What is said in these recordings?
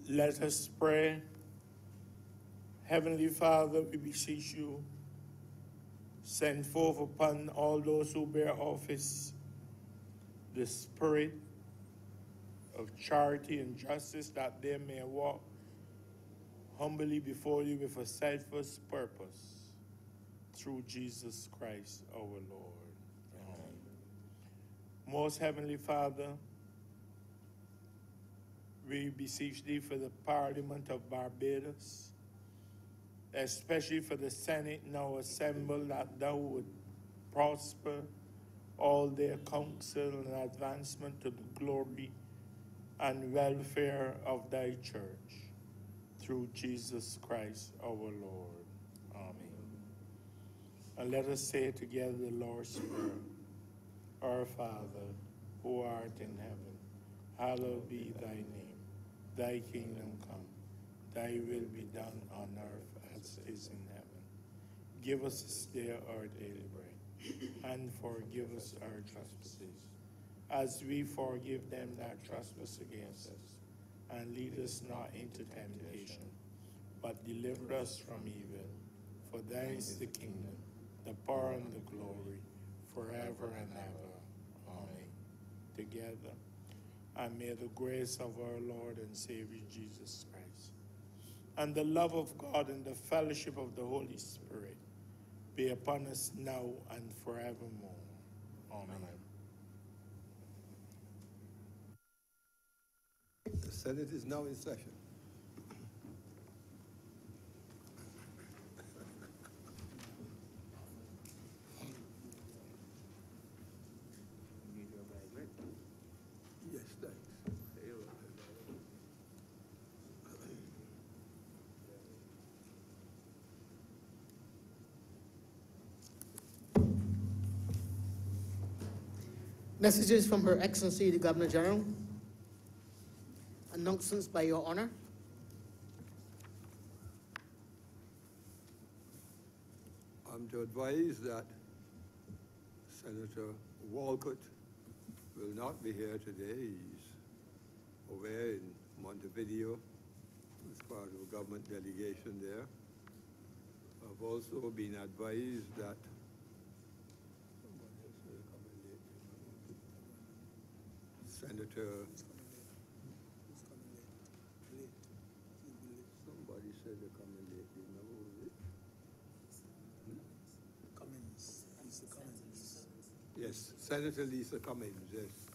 Let us pray. Heavenly Father, we beseech you, send forth upon all those who bear office the spirit of charity and justice, that they may walk humbly before you with a steadfast purpose, through Jesus Christ our Lord. Amen. Most Heavenly Father, we beseech thee for the Parliament of Barbados, especially for the Senate now assembled, that thou would prosper all their counsel and advancement to the glory and welfare of thy church, through Jesus Christ our Lord. Amen. And let us say together the Lord's Prayer. Our Father, who art in heaven, hallowed be thy name. Thy kingdom come, thy will be done on earth as it is in heaven. Give us this day our daily bread, and forgive us our trespasses, as we forgive them that trespass against us. And lead us not into temptation, but deliver us from evil. For thine is the kingdom, the power, and the glory, forever and ever. Amen. Together, and may the grace of our Lord and Savior Jesus Christ, and the love of God, and the fellowship of the Holy Spirit be upon us now and forevermore. Amen. The Senate is now in session. Yes, thanks. Messages from Her Excellency the Governor General. Announcements by Your Honor. I'm to advise that Senator Walcott will not be here today. He's away in Montevideo as part of a government delegation there. I've also been advised that Senator, somebody said they're coming late, you know, is it? Cummins, Lisa Cummins. Yes, Senator Lisa Cummins, yes.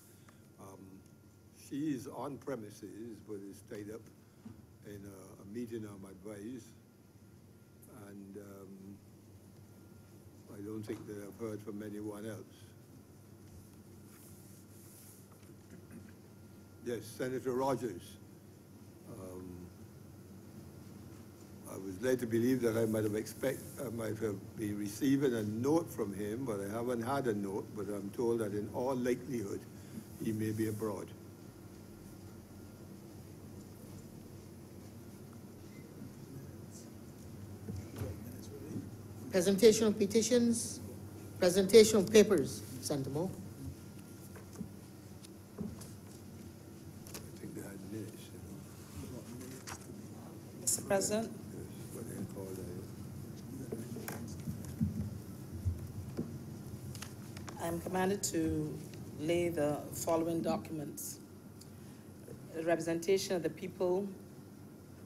She is on premises, but is tied up in a meeting, I'm advised. And I don't think that I've heard from anyone else. Yes, Senator Rogers. I was led to believe that I might have been receiving a note from him, but I haven't had a note, but I'm told that in all likelihood, he may be abroad. Presentation of petitions, presentation of papers, Senator Moore. I think they had minutes, Mr. President, Yes, what they call I'm commanded to lay the following documents. The representation of the people,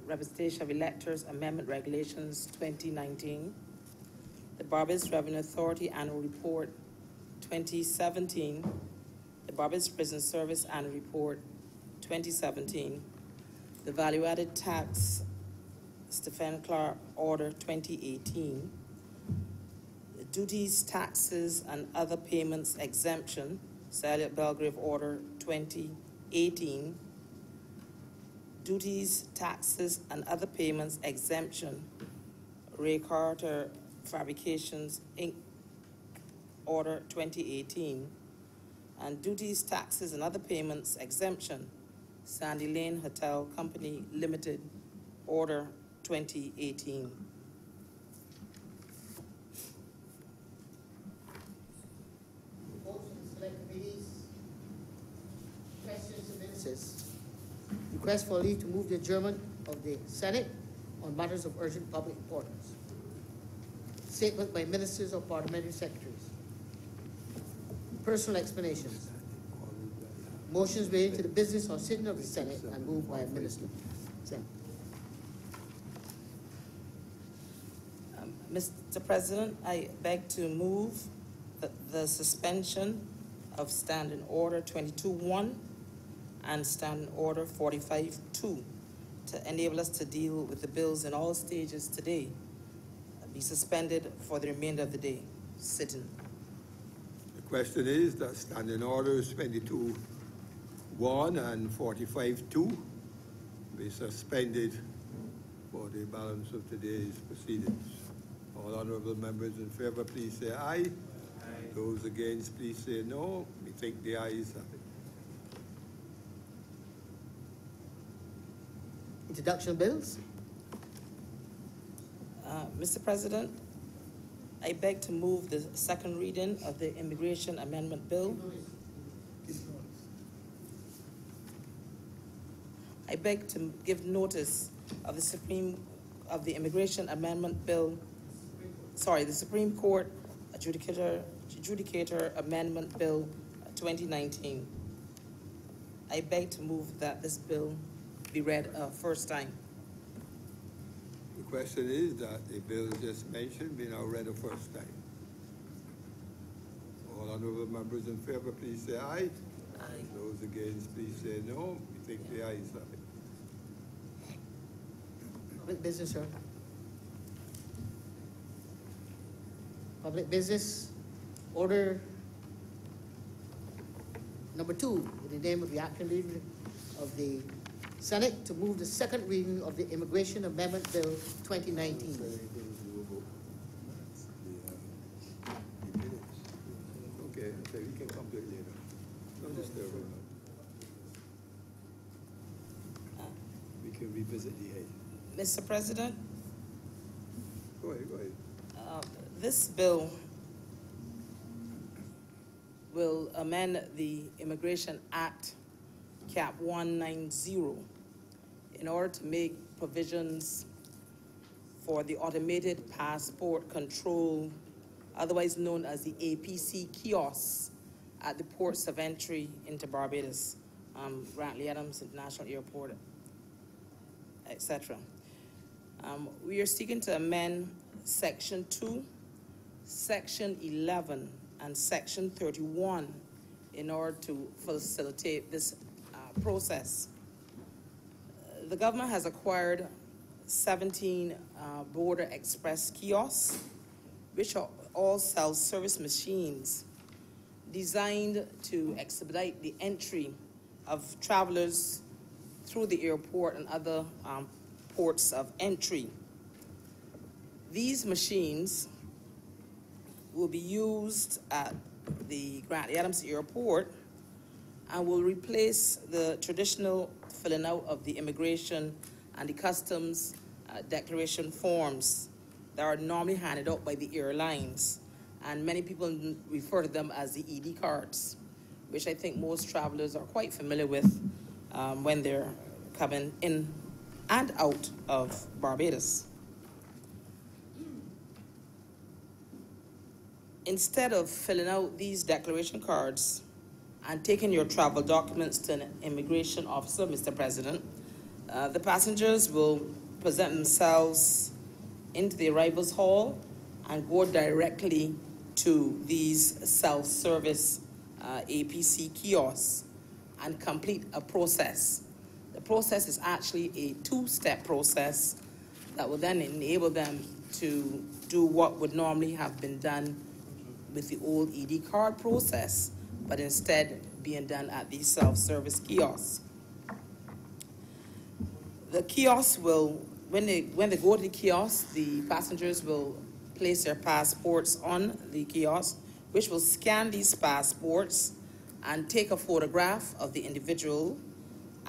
representation of electors, amendment regulations 2019, the Barbados Revenue Authority Annual Report 2017, the Barbados Prison Service Annual Report 2017, the Value Added Tax Stephen Clark Order 2018, the Duties, Taxes, and Other Payments Exemption, Saliot Belgrave Order 2018, Duties, Taxes, and Other Payments Exemption, Ray Carter Fabrications, Inc., Order 2018, and Duties, Taxes, and Other Payments Exemption, Sandy Lane Hotel Company Limited, Order 2018. Select committees, questions and answers. Request for leave to move the adjournment of the Senate on matters of urgent public importance. Statement by ministers or parliamentary secretaries. Personal explanations. Motions relating to the business or sitting of the Senate and moved by a minister. Mr. President, I beg to move the suspension of Standing Order 22-1 and Standing Order 45-2 to enable us to deal with the bills in all stages today be suspended for the remainder of the day. Sitting. The question is that Standing Orders 22-1 and 45-2 be suspended for the balance of today's proceedings. All honourable members in favour, please say aye. Aye. Those against, please say no. We think the ayes have it. Introduction of bills. Mr. President, I beg to move the second reading of the Immigration Amendment Bill. I beg to give notice of the Immigration Amendment Bill. The Supreme Court Adjudicator Amendment Bill 2019. I beg to move that this bill be read first time. The question is that the bill just mentioned be now read a first time. All honourable members in favour, please say aye. Aye. Those against, please say no. We think the ayes have it. Public business, sir. Public business, order number 2, in the name of the acting leader of the Senate, to move the second reading of the Immigration Amendment Bill 2019. Okay, so we can come to it later. Don't disturb her. We can revisit the aid. Mr. President, Go ahead. this bill will amend the Immigration Act, Cap 190, in order to make provisions for the automated passport control, otherwise known as the APC kiosks at the ports of entry into Barbados, Grantley Adams International Airport, etc. We are seeking to amend Section 2, Section 11, and Section 31 in order to facilitate this process. The government has acquired 17 Border Express kiosks, which are all self-service machines designed to expedite the entry of travelers through the airport and other ports of entry. These machines will be used at the Grantley Adams Airport and will replace the traditional filling out of the immigration and the customs declaration forms that are normally handed out by the airlines. And many people refer to them as the ED cards, which I think most travelers are quite familiar with when they're coming in and out of Barbados. Instead of filling out these declaration cards and taking your travel documents to an immigration officer, Mr. President, the passengers will present themselves into the arrivals hall and go directly to these self-service APC kiosks and complete a process. The process is actually a two-step process that will then enable them to do what would normally have been done with the old ED card process, but instead being done at these self-service kiosks. The kiosks will, when they go to the kiosk, the passengers will place their passports on the kiosk, which will scan these passports and take a photograph of the individual,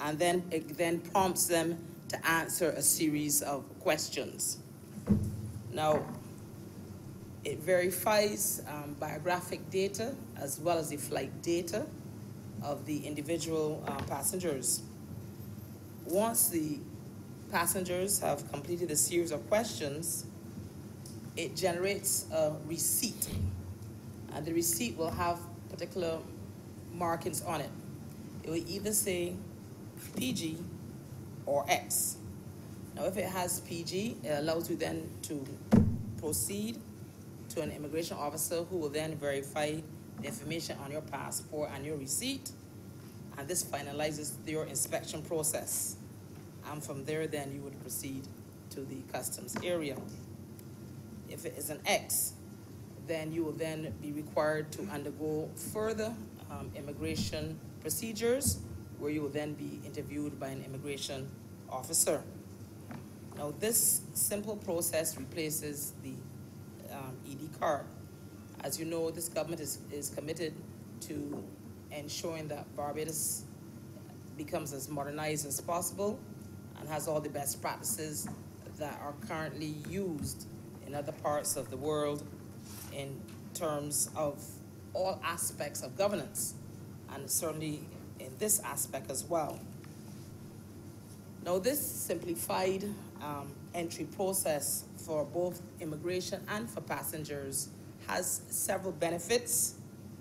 and then it then prompts them to answer a series of questions. Now, it verifies biographic data as well as the flight data of the individual passengers. once the passengers have completed a series of questions, it generates a receipt. And the receipt will have particular markings on it. It will either say PG or X. Now, if it has PG, it allows you then to proceed to an immigration officer who will then verify the information on your passport and your receipt, and this finalizes your inspection process. And from there, then you would proceed to the customs area. If it is an X, then you will then be required to undergo further immigration procedures, where you will then be interviewed by an immigration officer. Now, this simple process replaces the ED card. As you know, this government is committed to ensuring that Barbados becomes as modernized as possible and has all the best practices that are currently used in other parts of the world in terms of all aspects of governance, and certainly in this aspect as well. Now, this simplified entry process for both immigration and for passengers has several benefits,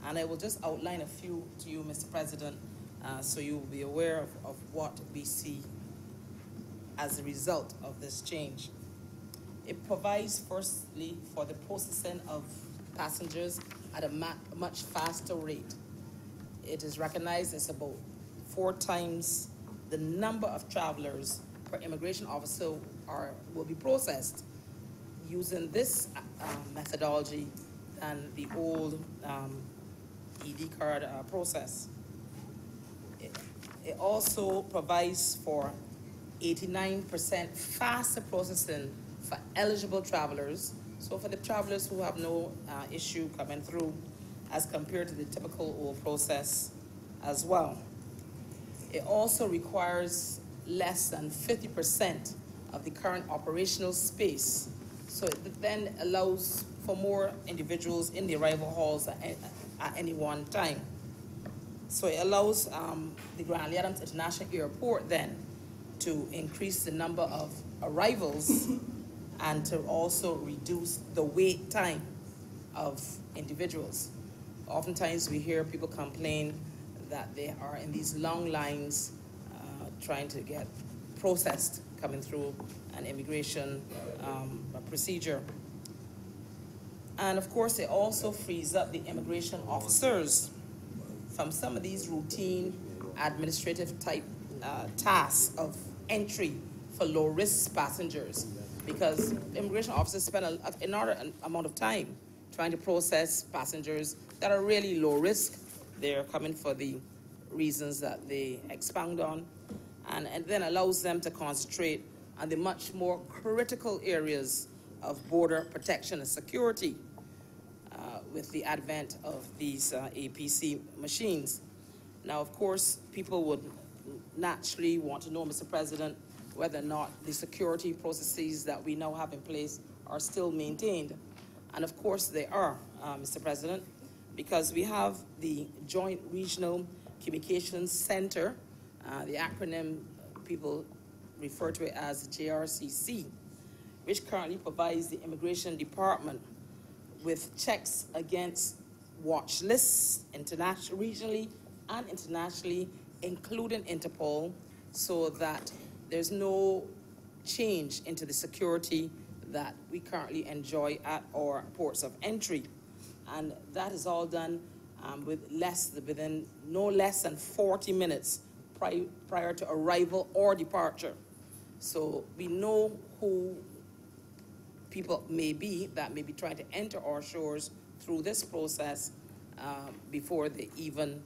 and I will just outline a few to you, Mr. President, so you will be aware of what we see as a result of this change. It provides, firstly, for the processing of passengers at a much faster rate. It is recognized as about 4 times the number of travelers per immigration officer will be processed using this methodology than the old ED card process. It also provides for 89% faster processing for eligible travelers, so for the travelers who have no issue coming through, as compared to the typical old process as well. It also requires less than 50% of the current operational space, so it then allows for more individuals in the arrival halls at any one time. So it allows the Grantley Adams International Airport then to increase the number of arrivals and to also reduce the wait time of individuals. Oftentimes we hear people complain that they are in these long lines trying to get processed coming through an immigration procedure. And of course, it also frees up the immigration officers from some of these routine administrative type tasks of entry for low-risk passengers, because immigration officers spend an inordinate amount of time trying to process passengers that are really low risk. They're coming for the reasons that they expound on, and then allows them to concentrate on the much more critical areas of border protection and security with the advent of these APC machines. Now, of course, people would naturally want to know, Mr. President, whether or not the security processes that we now have in place are still maintained. And of course they are, Mr. President, because we have the Joint Regional Communications Center, the acronym people refer to it as JRCC, which currently provides the Immigration Department with checks against watch lists regionally and internationally, including Interpol, so that there's no change into the security that we currently enjoy at our ports of entry. And that is all done within no less than 40 minutes prior to arrival or departure. So we know who people may be that may be trying to enter our shores through this process before they even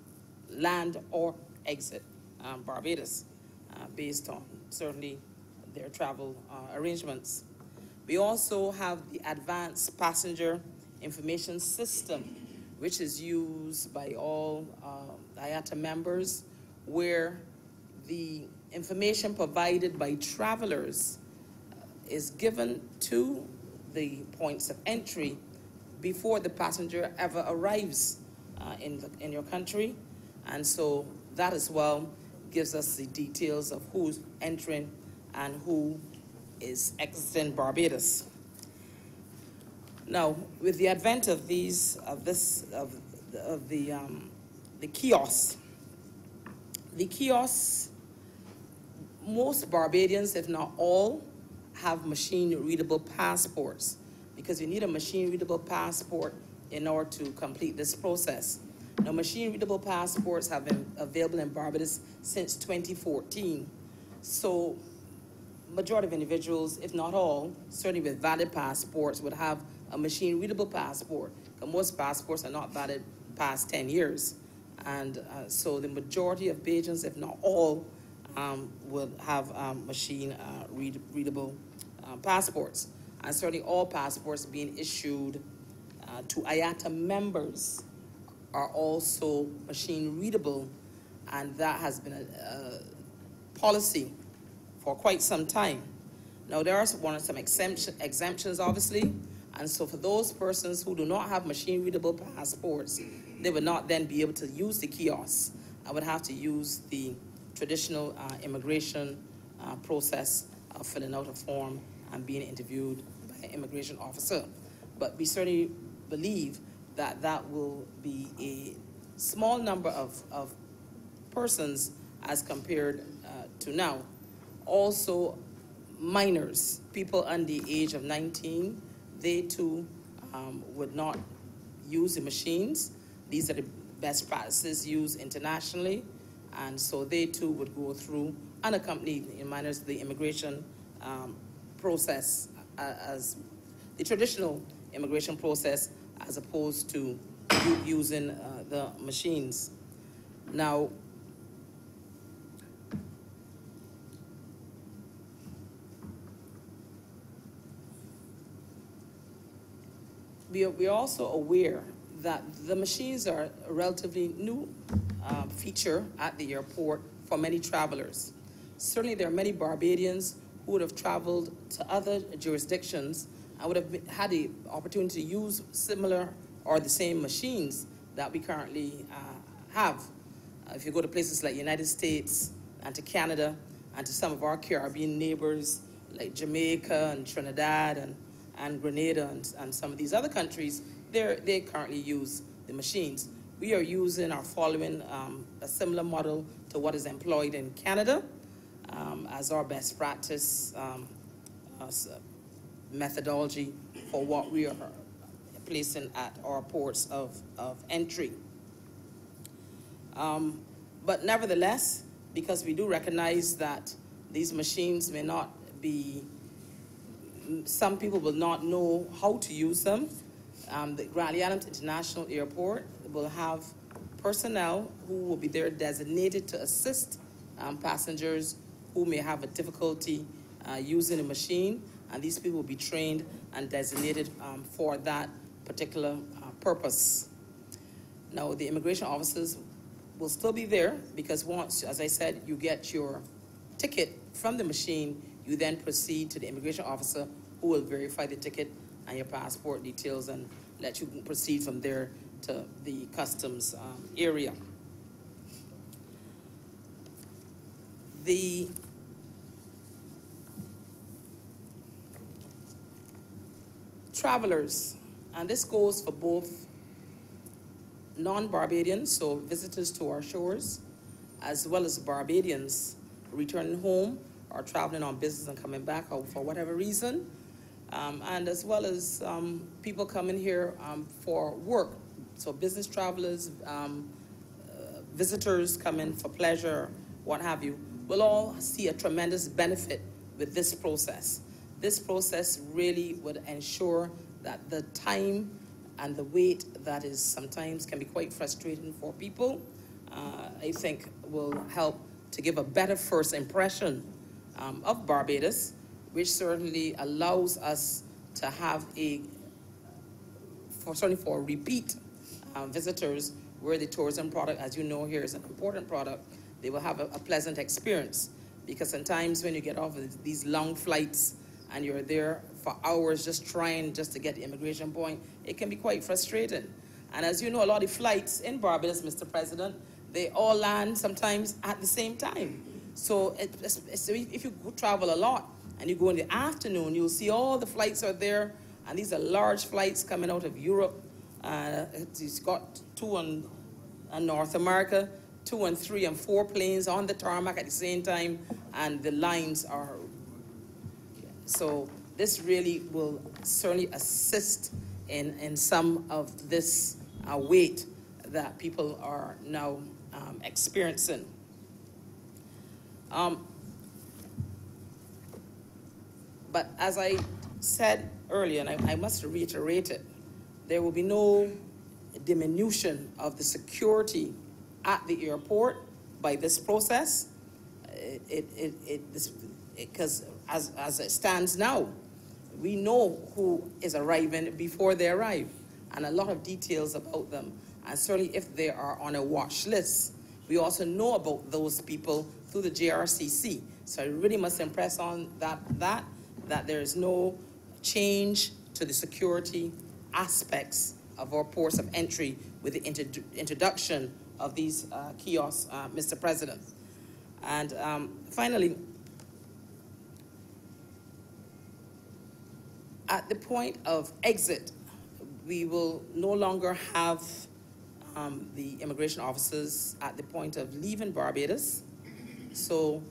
land or exit Barbados, based on certainly their travel arrangements. We also have the Advanced Passenger Information System, which is used by all IATA members, where the information provided by travelers is given to the points of entry before the passenger ever arrives in your country. And so that as well gives us the details of who's entering and who is exiting Barbados. Now, with the advent of the kiosks, most Barbadians, if not all, have machine-readable passports, because you need a machine-readable passport in order to complete this process. Now, machine-readable passports have been available in Barbados since 2014. So, majority of individuals, if not all, certainly with valid passports, would have a machine-readable passport. Because most passports are not valid past 10 years. And so the majority of Bajans, if not all, will have machine-readable passports. And certainly all passports being issued to IATA members are also machine-readable, and that has been a policy for quite some time. Now, there are some exemptions, obviously, and so for those persons who do not have machine-readable passports, they would not then be able to use the kiosks. I would have to use the traditional immigration process of filling out a form and being interviewed by an immigration officer. But we certainly believe that that will be a small number of persons as compared to now. Also, minors, people under the age of 19, they too would not use the machines. These are the best practices used internationally, and so they too would go through unaccompanied in minors the immigration process as the traditional immigration process, as opposed to using the machines. Now, we are also aware that the machines are a relatively new feature at the airport for many travelers. Certainly there are many Barbadians who would have traveled to other jurisdictions and would have had the opportunity to use similar or the same machines that we currently have. If you go to places like the United States and to Canada and to some of our Caribbean neighbors like Jamaica and Trinidad and Grenada and some of these other countries, they currently use the machines. We are following a similar model to what is employed in Canada as our best practice methodology for what we are placing at our ports of entry. But nevertheless, because we do recognize that these machines may not be, some people will not know how to use them, the Raleigh Adams International Airport will have personnel who will be there designated to assist passengers who may have a difficulty using a machine, and these people will be trained and designated for that particular purpose. Now, the immigration officers will still be there because once, as I said, you get your ticket from the machine, you then proceed to the immigration officer who will verify the ticket and your passport details and let you proceed from there to the customs area. The travelers, and this goes for both non-Barbadians, so visitors to our shores, as well as Barbadians returning home or traveling on business and coming back for whatever reason, and as well as people coming here for work. So business travelers, visitors coming for pleasure, what have you, will all see a tremendous benefit with this process. This process really would ensure that the time and the wait that is sometimes can be quite frustrating for people, I think will help to give a better first impression of Barbados, which certainly allows us to have certainly for repeat visitors, where the tourism product, as you know here, is an important product. They will have a pleasant experience, because sometimes when you get off of these long flights and you're there for hours just trying to get the immigration point, it can be quite frustrating. And as you know, a lot of flights in Barbados, Mr. President, they all land sometimes at the same time. So if you travel a lot and you go in the afternoon, you'll see all the flights are there, and these are large flights coming out of Europe. It's got 2 on North America, 2 and 3 and 4 planes on the tarmac at the same time, and the lines are. So this really will certainly assist in some of this weight that people are now experiencing. But as I said earlier, and I must reiterate it, there will be no diminution of the security at the airport by this process. Because as it stands now, we know who is arriving before they arrive, and a lot of details about them. And certainly if they are on a watch list, we also know about those people through the JRCC. So I really must impress on that there is no change to the security aspects of our ports of entry with the introduction of these kiosks, Mr. President. And finally, at the point of exit, we will no longer have the immigration officers at the point of leaving Barbados. So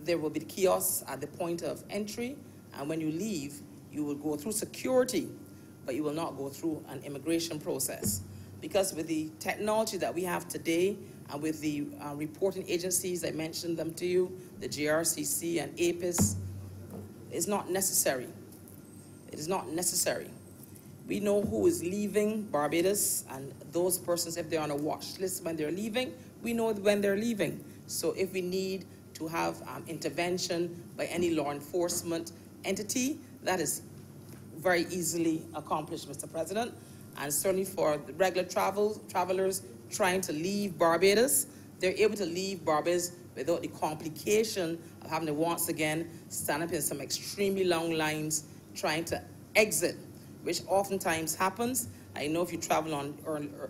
there will be the kiosks at the point of entry, and when you leave, you will go through security, but you will not go through an immigration process. Because with the technology that we have today, and with the reporting agencies, I mentioned them to you, the JRCC and APIS, it's not necessary. It is not necessary. We know who is leaving Barbados, and those persons, if they're on a watch list when they're leaving, we know when they're leaving. So if we need to have intervention by any law enforcement entity, that is very easily accomplished, Mr. President. And certainly for the regular travelers trying to leave Barbados, they're able to leave Barbados without the complication of having to once again stand up in some extremely long lines trying to exit, which oftentimes happens. I know if you travel on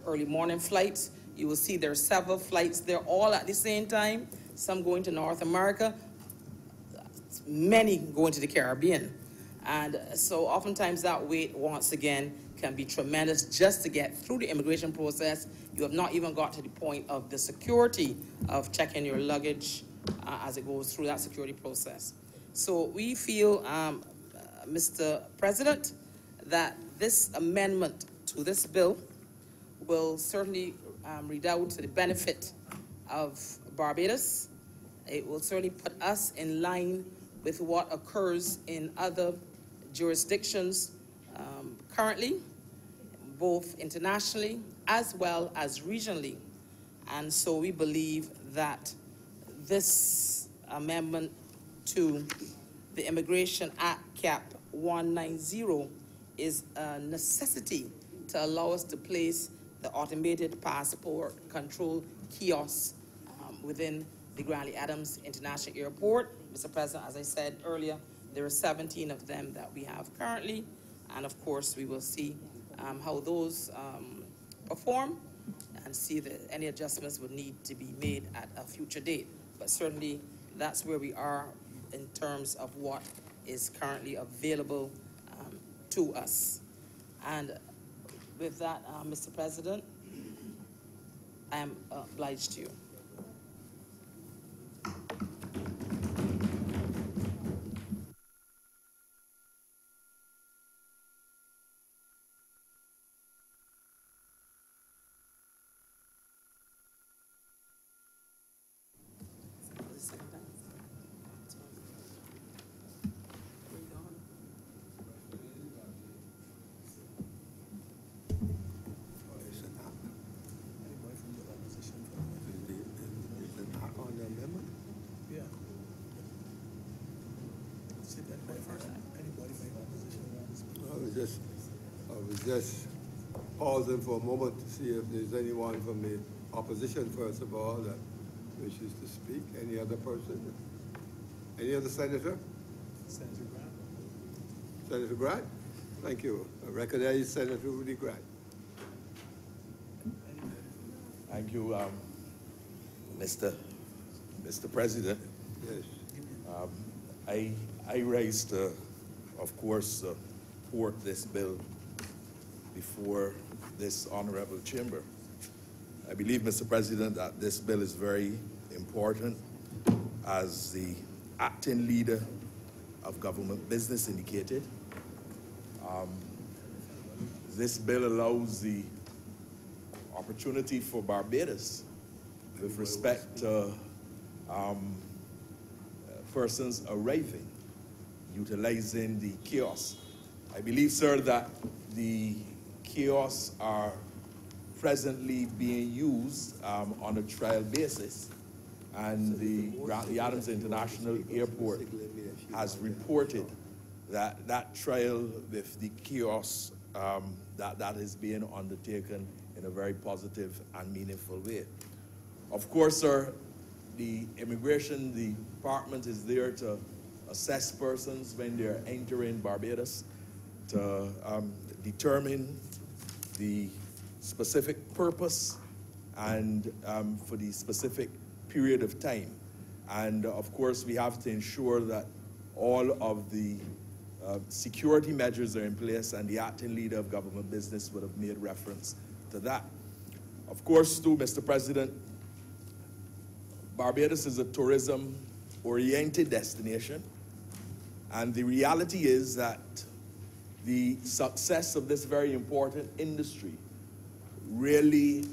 early morning flights, you will see there are several flights there all at the same time, some going to North America, many going to the Caribbean. And so oftentimes that wait, once again, can be tremendous just to get through the immigration process. You have not even got to the point of the security of checking your luggage as it goes through that security process. So we feel, Mr. President, that this amendment to this bill will certainly redound to the benefit of Barbados. It will certainly put us in line with what occurs in other jurisdictions currently, both internationally as well as regionally. And so we believe that this amendment to the Immigration Act Cap 190 is a necessity to allow us to place the automated passport control kiosks within the Grantley Adams International Airport. Mr. President, as I said earlier, there are 17 of them that we have currently, and of course we will see how those perform and see that any adjustments would need to be made at a future date. But certainly that's where we are in terms of what is currently available to us. And with that, Mr. President, I am obliged to you. Anybody from the opposition? Is it not on the amendment? Yeah. See, anybody from the opposition around this bill? I was just pausing for a moment to see if there's anyone from the opposition, first of all, that wishes to speak. Any other person? Any other senator? Senator Grant? Senator Grant? Thank you. I recognize Senator Rudy Grant. Thank you, Mr. President, Yes. I raised, of course, support this bill before this honorable chamber. I believe, Mr. President, that this bill is very important. As the acting leader of government business indicated, this bill allows the opportunity for Barbados with respect to persons arriving, utilizing the kiosks. I believe, sir, that the kiosks are presently being used on a trial basis, and the Grantley Adams International Airport has reported that that trial with the kiosks that is being undertaken in a very positive and meaningful way. Of course, sir, the Immigration Department is there to assess persons when they're entering Barbados, to determine the specific purpose and for the specific period of time. And of course, we have to ensure that all of the security measures are in place, and the acting leader of government business would have made reference to that. Of course, too, Mr. President, Barbados is a tourism-oriented destination, and the reality is that the success of this very important industry really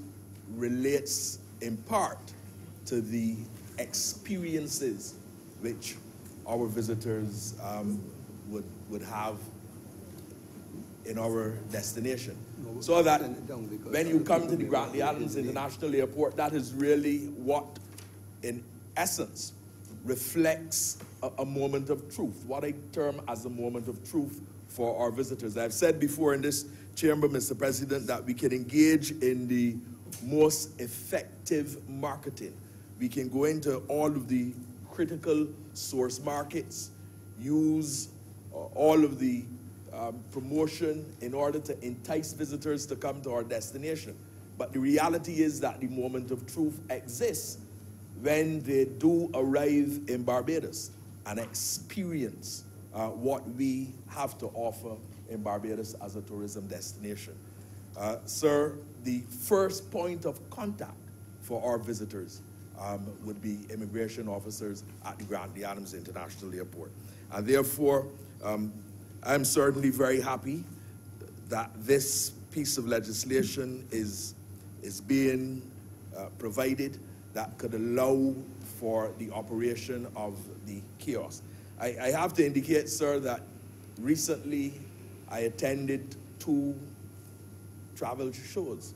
relates in part to the experiences which our visitors would have in our destination. So that when you come to the Grantley Adams International Airport, that is really what, in essence, reflects a moment of truth, what I term as a moment of truth for our visitors. I've said before in this chamber, Mr. President, that we can engage in the most effective marketing. We can go into all of the critical source markets, use all of the promotion in order to entice visitors to come to our destination. But the reality is that the moment of truth exists when they do arrive in Barbados and experience what we have to offer in Barbados as a tourism destination. Sir, the first point of contact for our visitors would be immigration officers at the Grantley Adams International Airport. And therefore, I'm certainly very happy that this piece of legislation is being provided that could allow for the operation of the kiosk. I have to indicate, sir, that recently I attended 2 travel shows.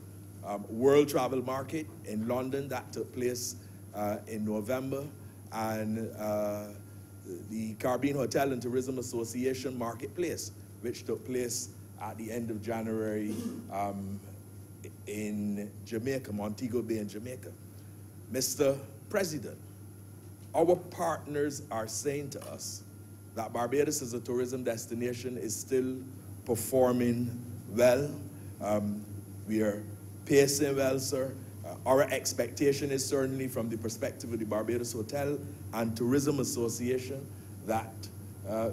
World Travel Market in London, that took place in November, and the Caribbean Hotel and Tourism Association Marketplace, which took place at the end of January in Jamaica, Montego Bay in Jamaica. Mr. President, our partners are saying to us that Barbados as a tourism destination is still performing well. We are pacing well, sir. Our expectation is certainly from the perspective of the Barbados Hotel and Tourism Association that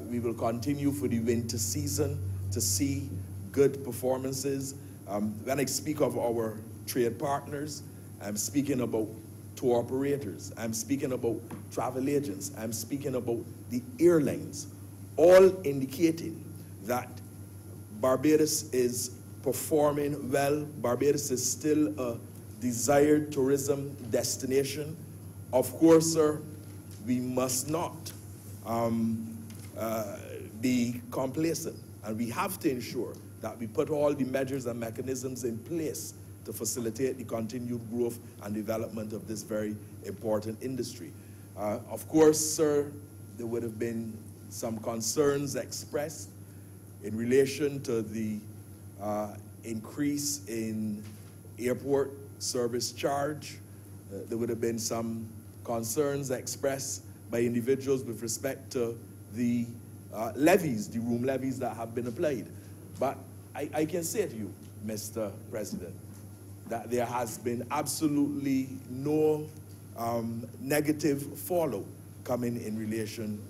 we will continue for the winter season to see good performances. When I speak of our trade partners, I'm speaking about tour operators, I'm speaking about travel agents, I'm speaking about the airlines, all indicating that Barbados is performing well. Barbados is still a desired tourism destination. Of course, sir, we must not be complacent, and we have to ensure that we put all the measures and mechanisms in place to facilitate the continued growth and development of this very important industry. Of course, sir, there would have been some concerns expressed in relation to the increase in airport service charge. There would have been some concerns expressed by individuals with respect to the levies, the room levies that have been applied. But I can say to you, Mr. President, that there has been absolutely no negative fallout coming in relation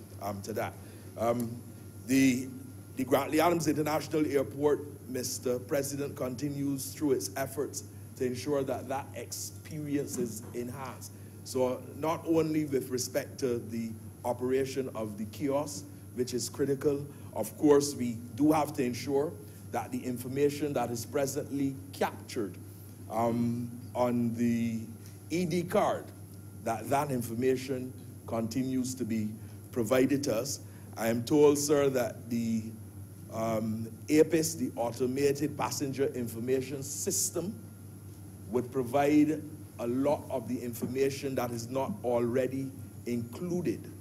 to that. The Grantley Adams International Airport, Mr. President, continues through its efforts to ensure that that experience is enhanced. So not only with respect to the operation of the kiosk, which is critical, of course, we do have to ensure that the information that is presently captured on the ED card, that information continues to be provided to us. I am told, sir, that the APIS, the Automated Passenger Information System, would provide a lot of the information that is not already included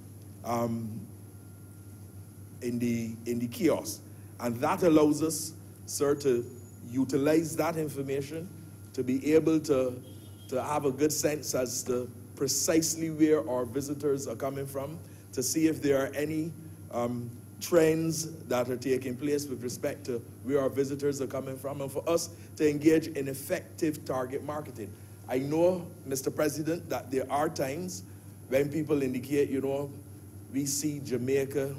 in the kiosk. And that allows us, sir, to utilize that information to be able to have a good sense as to precisely where our visitors are coming from, to see if there are any trends that are taking place with respect to where our visitors are coming from, and for us to engage in effective target marketing. I know, Mr. President, that there are times when people indicate, you know, we see Jamaica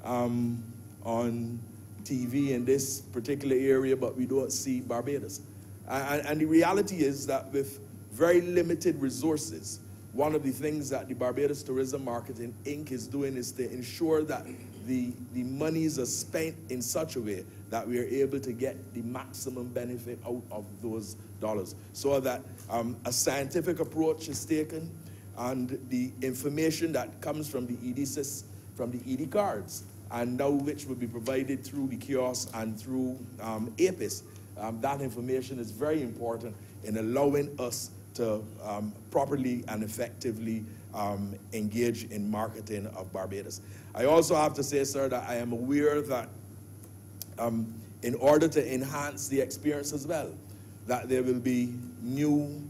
on TV in this particular area, but we don't see Barbados. And the reality is that with very limited resources, one of the things that the Barbados Tourism Marketing Inc. is doing is to ensure that the monies are spent in such a way that we are able to get the maximum benefit out of those dollars, so that a scientific approach is taken, and the information that comes from the ED cards, and now which will be provided through the kiosk and through APIS, that information is very important in allowing us to properly and effectively engage in marketing of Barbados. I also have to say, sir, that I am aware that in order to enhance the experience as well, that there will be new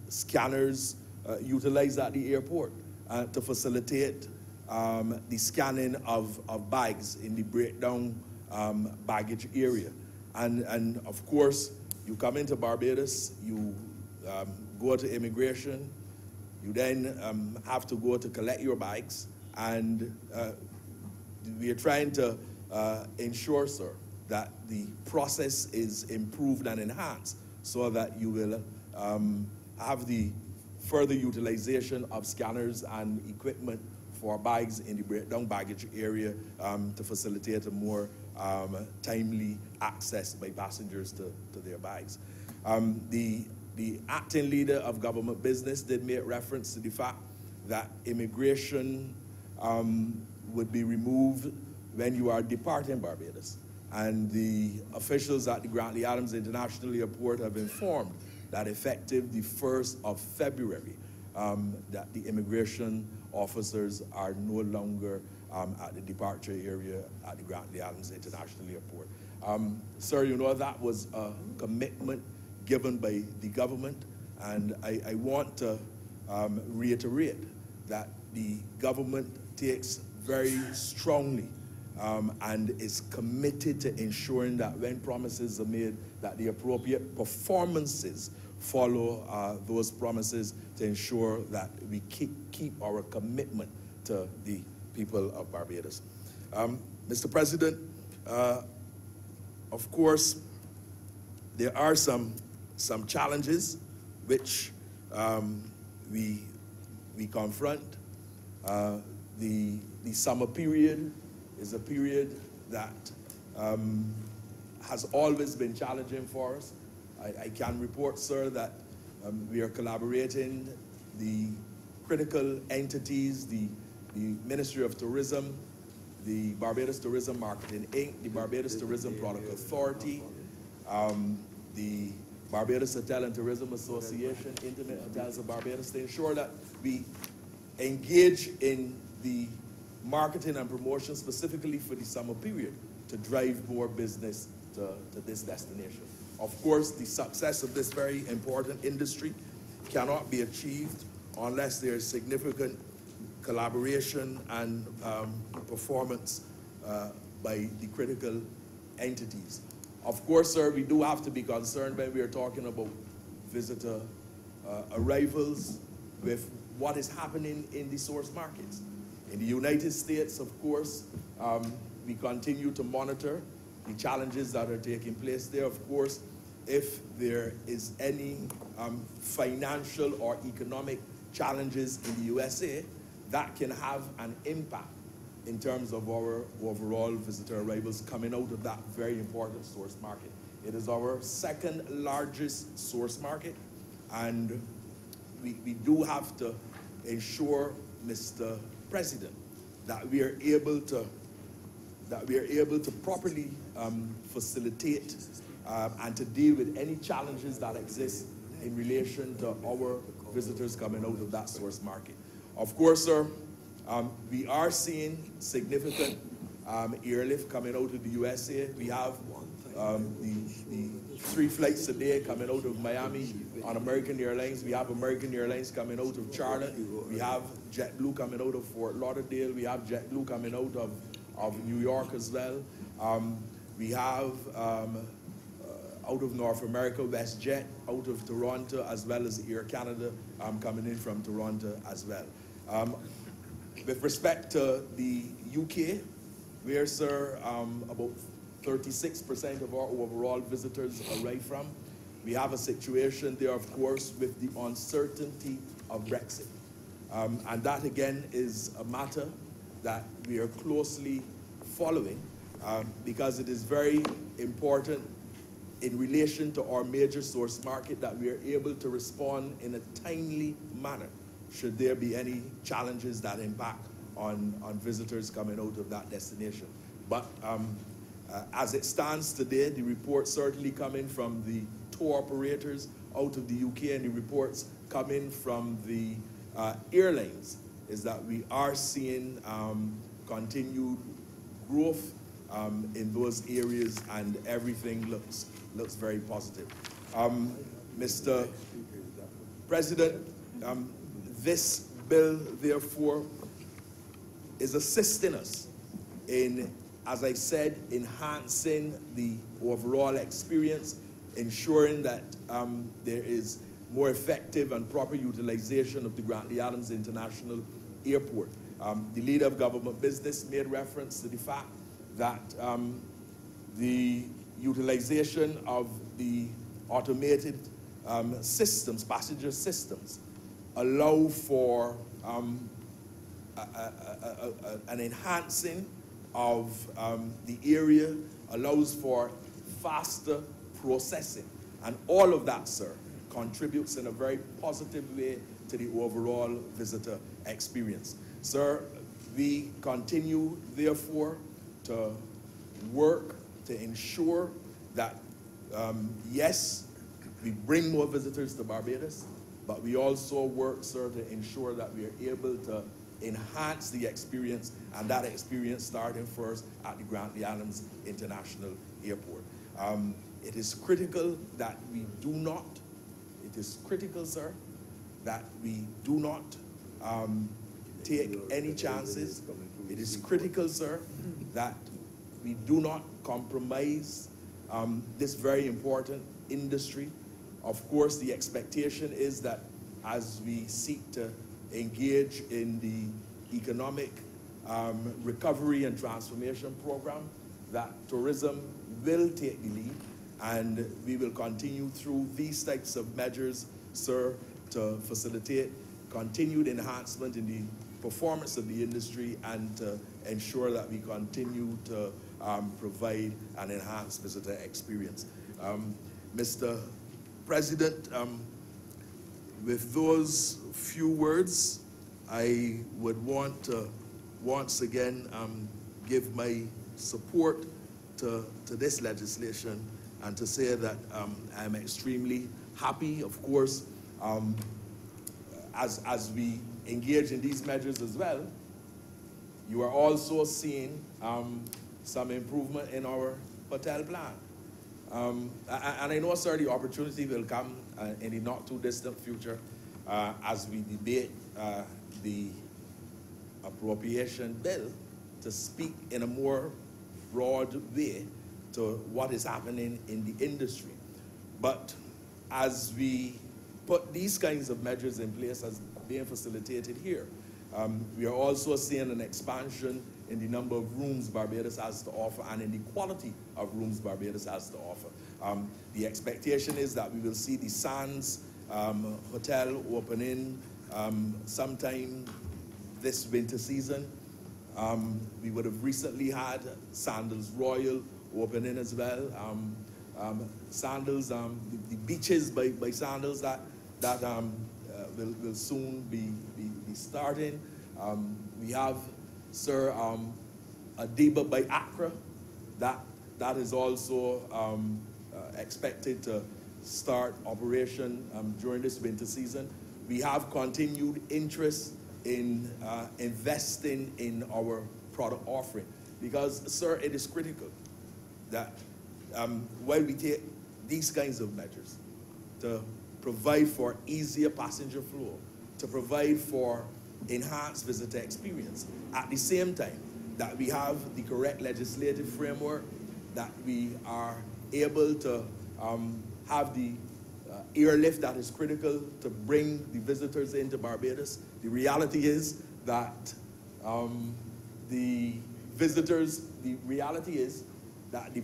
scanners utilized at the airport to facilitate the scanning of bags in the breakdown baggage area. And of course, you come into Barbados, you go to immigration, you then have to go to collect your bags, and we are trying to ensure, sir, that the process is improved and enhanced so that you will have the further utilization of scanners and equipment for bags in the breakdown baggage area to facilitate a more timely access by passengers to their bags. The acting leader of government business did make reference to the fact that immigration would be removed when you are departing Barbados. And the officials at the Grantley Adams International Airport have informed that effective the 1st of February, that the immigration officers are no longer at the departure area at the Grantley Adams International Airport. Sir, you know, that was a commitment given by the government, and I want to reiterate that the government takes very strongly and is committed to ensuring that when promises are made, that the appropriate performances follow those promises to ensure that we keep our commitment to the people of Barbados. Mr. President, of course, there are some challenges which we confront. The summer period is a period that has always been challenging for us. I can report, sir, that we are collaborating the critical entities, the Ministry of Tourism, the Barbados Tourism Marketing Inc., the Barbados Tourism Product Authority, the Barbados Hotel and Tourism Association, Intimate Hotels of Barbados, to ensure that we engage in the marketing and promotion specifically for the summer period to drive more business to this destination. Of course, the success of this very important industry cannot be achieved unless there is significant collaboration and performance by the critical entities. Of course, sir, we do have to be concerned when we are talking about visitor arrivals with what is happening in the source markets. In the United States, of course, we continue to monitor the challenges that are taking place there. Of course, if there is any financial or economic challenges in the USA, that can have an impact in terms of our overall visitor arrivals coming out of that very important source market. It is our second largest source market, and we do have to ensure, Mr. President, that we are able to properly facilitate and to deal with any challenges that exist in relation to our visitors coming out of that source market. Of course, sir, we are seeing significant airlift coming out of the USA. We have the 3 flights a day coming out of Miami on American Airlines. We have American Airlines coming out of Charlotte. We have JetBlue coming out of Fort Lauderdale. We have JetBlue coming out of New York as well. We have out of North America, WestJet, out of Toronto, as well as Air Canada coming in from Toronto as well. With respect to the UK, where, sir, about 36% of our overall visitors arrive from, we have a situation there, of course, with the uncertainty of Brexit. And that, again, is a matter that we are closely following because it is very important in relation to our major source market that we are able to respond in a timely manner should there be any challenges that impact on visitors coming out of that destination. But as it stands today, the reports certainly coming from the tour operators out of the UK and the reports coming from the airlines is that we are seeing continued growth in those areas, and everything looks very positive. Mr. President, this bill, therefore, is assisting us in, as I said, enhancing the overall experience, ensuring that there is more effective and proper utilization of the Grantley Adams International Airport. The leader of government business made reference to the fact that the utilization of the automated systems, passenger systems, allow for an enhancing of the area, allows for faster processing. And all of that, sir, contributes in a very positive way to the overall visitor experience. Sir, we continue, therefore, to work to ensure that, yes, we bring more visitors to Barbados, but we also work, sir, to ensure that we are able to enhance the experience, and that experience starting first at the Grantley Adams International Airport. It is critical that we do not, it is critical, sir, that we do not take any chances. It is critical, sir, that we do not compromise this very important industry. Of course, the expectation is that as we seek to engage in the economic recovery and transformation program, that tourism will take the lead, and we will continue through these types of measures, sir, to facilitate continued enhancement in the performance of the industry and to ensure that we continue to provide an enhanced visitor experience. Mr. President, with those few words, I would want to once again give my support to this legislation and to say that I'm extremely happy, of course, as we engage in these measures as well. You are also seeing some improvement in our hotel plan. And I know, sir, the opportunity will come in the not too distant future as we debate the appropriation bill to speak in a more broad way to what is happening in the industry. But as we put these kinds of measures in place, as being facilitated here. We are also seeing an expansion in the number of rooms Barbados has to offer and in the quality of rooms Barbados has to offer. The expectation is that we will see the Sands Hotel opening sometime this winter season. We would have recently had Sandals Royal opening as well. Sandals, the beaches by Sandals that will soon be starting. We have, sir, Adiba by Accra, that is also expected to start operation during this winter season. We have continued interest in investing in our product offering because, sir, it is critical that while we take these kinds of measures to provide for easier passenger flow, to provide for enhanced visitor experience, at the same time that we have the correct legislative framework, that we are able to have the airlift that is critical to bring the visitors into Barbados. The reality is that the reality is, and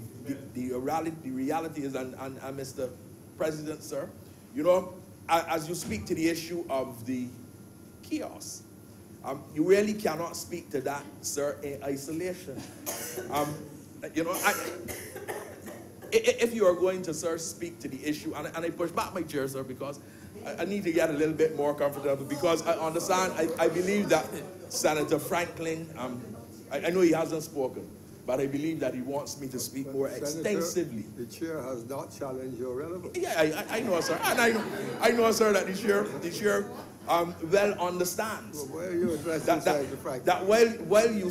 Mr. President, sir, you know, as you speak to the issue of the kiosks, you really cannot speak to that, sir, in isolation. You know, if you are going to, sir, speak to the issue, and I push back my chair, sir, because I need to get a little bit more comfortable, because I understand, I believe that Senator Franklin, I know he hasn't spoken, but I believe that he wants me to speak more extensively. The chair has not challenged your relevance. Yeah, I know, sir. And I know, sir, that the chair well understands. Well, why are you addressing Senator Franklin? That while you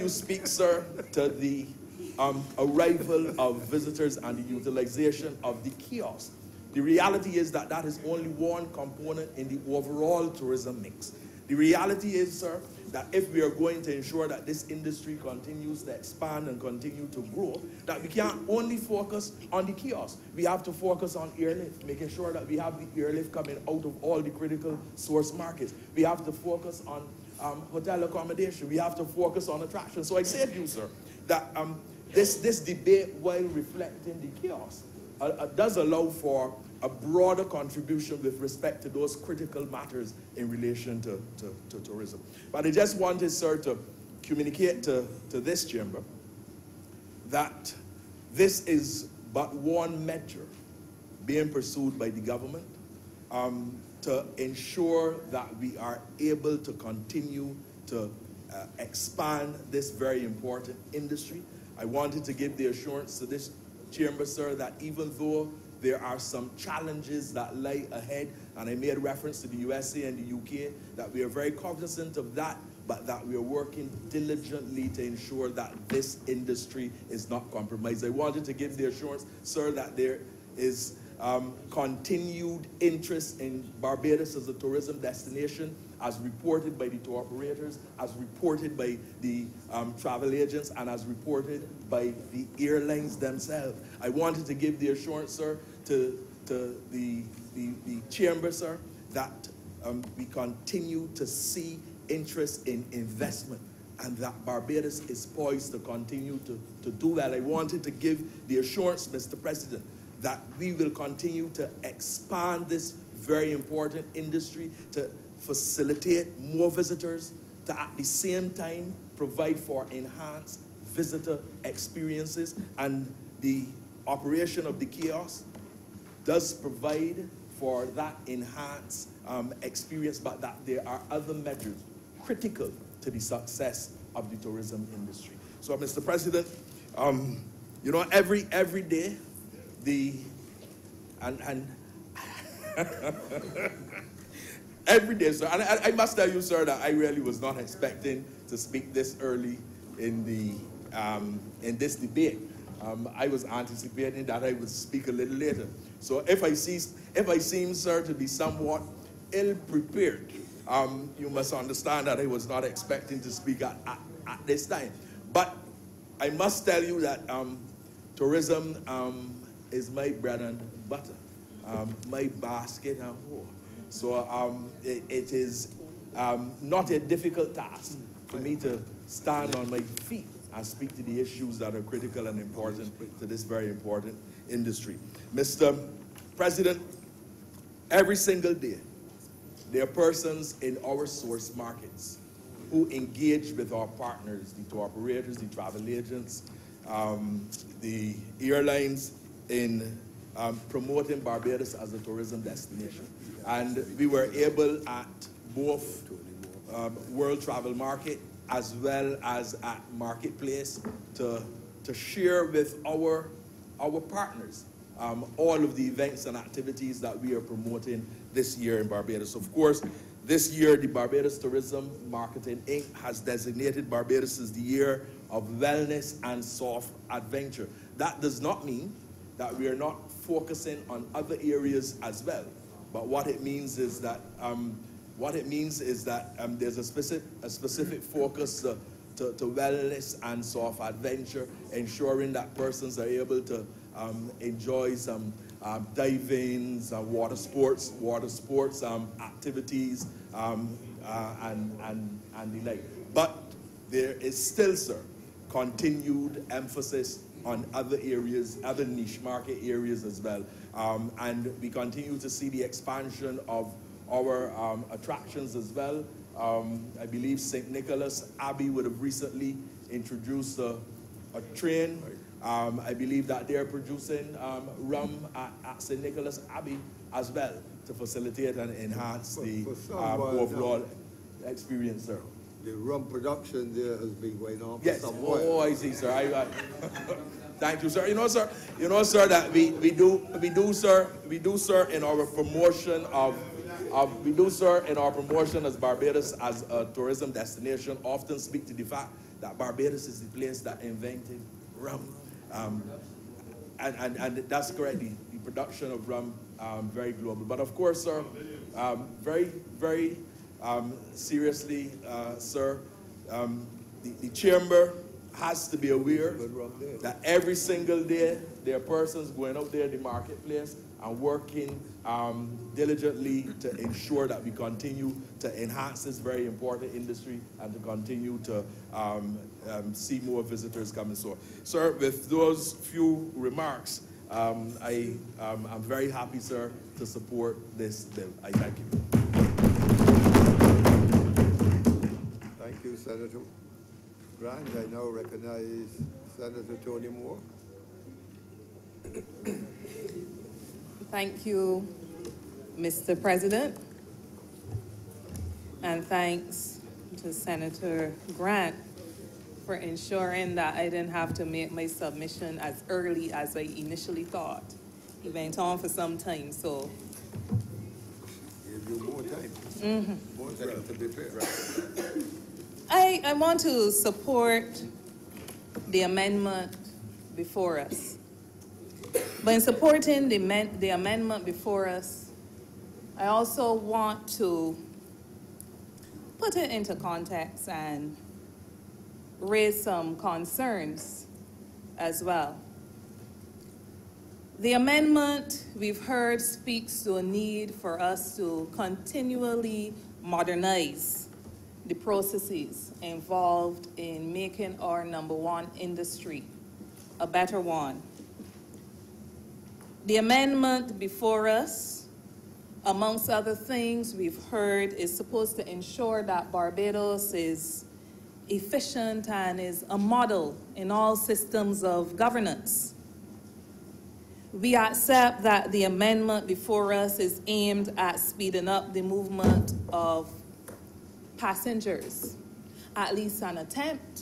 speak, sir, to the arrival of visitors and the utilization of the kiosk, the reality is that that is only one component in the overall tourism mix. The reality is, sir, that if we are going to ensure that this industry continues to expand and continue to grow, that we can't only focus on the kiosk. We have to focus on airlift, making sure that we have the airlift coming out of all the critical source markets. We have to focus on hotel accommodation. We have to focus on attractions. So I say to you, sir, that this debate, while reflecting the kiosk, does allow for a broader contribution with respect to those critical matters in relation to tourism. But I just wanted, sir, to communicate to this chamber that this is but one measure being pursued by the government to ensure that we are able to continue to expand this very important industry. I wanted to give the assurance to this chamber, sir, that even though there are some challenges that lie ahead, and I made reference to the USA and the UK, that we are very cognizant of that, but that we are working diligently to ensure that this industry is not compromised. I wanted to give the assurance, sir, that there is continued interest in Barbados as a tourism destination, as reported by the tour operators, as reported by the travel agents, and as reported by the airlines themselves. I wanted to give the assurance, sir, to the chamber, sir, that we continue to see interest in investment, and that Barbados is poised to continue to do that. I wanted to give the assurance, Mr. President, that we will continue to expand this very important industry, to facilitate more visitors, to at the same time provide for enhanced visitor experiences. And the operation of the kiosk does provide for that enhanced experience, but that there are other measures critical to the success of the tourism industry. So, Mr. President, you know, every day, every day, sir, and I must tell you, sir, that I really was not expecting to speak this early in this debate. I was anticipating that I would speak a little later. So if I seem, sir, to be somewhat ill-prepared, you must understand that I was not expecting to speak at this time. But I must tell you that tourism is my bread and butter, my basket and hoe. So it is not a difficult task for me to stand on my feet and speak to the issues that are critical and important to this very important industry. Mr. President, every single day, there are persons in our source markets who engage with our partners, the tour operators, the travel agents, the airlines in promoting Barbados as a tourism destination. And we were able at both World Travel Market as well as at Marketplace to share with our partners all of the events and activities that we are promoting this year in Barbados. Of course, this year, the Barbados Tourism Marketing Inc. has designated Barbados as the year of wellness and soft adventure. That does not mean that we are not focusing on other areas as well. But what it means is that there's a specific focus to wellness and soft adventure, ensuring that persons are able to enjoy some diving, water sports activities, and the like. But there is still, sir, continued emphasis on other areas, other niche market areas as well. And we continue to see the expansion of our attractions as well. I believe St. Nicholas Abbey would have recently introduced a train. I believe that they're producing rum at St. Nicholas Abbey as well to facilitate and enhance the overall experience, sir. The rum production there has been going on for Yes. some while. Oh, I see, sir. Thank you, sir. You know, sir, that we do, sir, in our promotion in our promotion as Barbados as a tourism destination, often speak to the fact that Barbados is the place that invented rum. And that's correct, the production of rum, very global. But of course, sir, very, very seriously, sir, the chamber has to be aware that every single day there are persons going out there in the marketplace and working diligently to ensure that we continue to enhance this very important industry and to continue to see more visitors coming. So, sir, with those few remarks, I'm very happy, sir, to support this bill. I thank you. Thank you, Senator Grant. I now recognize Senator Tony Moore. Thank you, Mr. President, and thanks to Senator Grant for ensuring that I didn't have to make my submission as early as I initially thought. He went on for some time, so. Give you more time. More time to be fair. I want to support the amendment before us. But in supporting the amendment before us, I also want to put it into context and raise some concerns as well. The amendment we've heard speaks to a need for us to continually modernize the processes involved in making our #1 industry a better one. The amendment before us, amongst other things we've heard, is supposed to ensure that Barbados is efficient and is a model in all systems of governance. We accept that the amendment before us is aimed at speeding up the movement of passengers, at least an attempt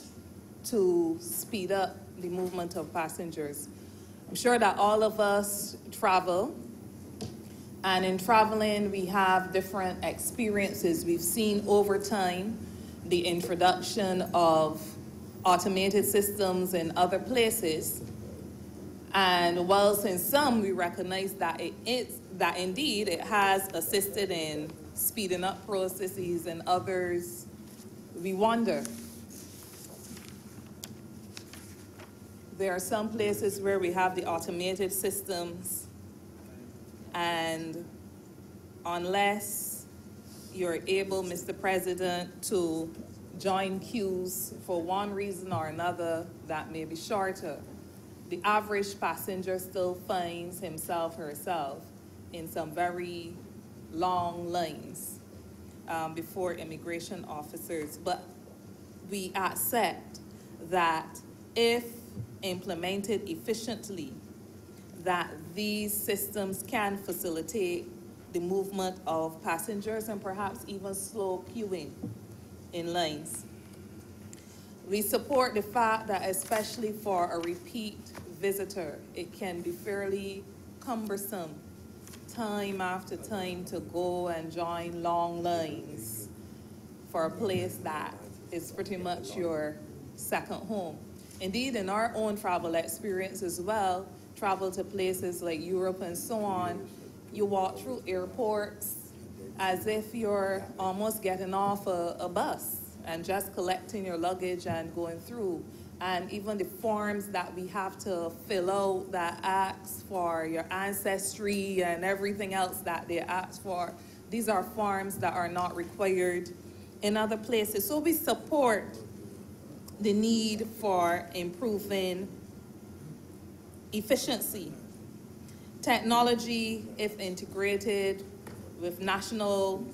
to speed up the movement of passengers. I'm sure that all of us travel, and in traveling we have different experiences. We've seen over time the introduction of automated systems in other places, and whilst in some we recognize that indeed it has assisted in speeding up processes, and others we wonder. There are some places where we have the automated systems and unless you're able, Mr. President, to join queues for one reason or another that may be shorter, the average passenger still finds himself, herself in some very long lines before immigration officers. But we accept that if implemented efficiently, that these systems can facilitate the movement of passengers and perhaps even slow queuing in lines. We support the fact that especially for a repeat visitor, it can be fairly cumbersome time after time to go and join long lines for a place that is pretty much your second home. Indeed, in our own travel experience as well, travel to places like Europe and so on, you walk through airports as if you're almost getting off a bus and just collecting your luggage and going through. And even the forms that we have to fill out that asks for your ancestry and everything else that they ask for, these are forms that are not required in other places. So we support the need for improving efficiency. Technology, if integrated with national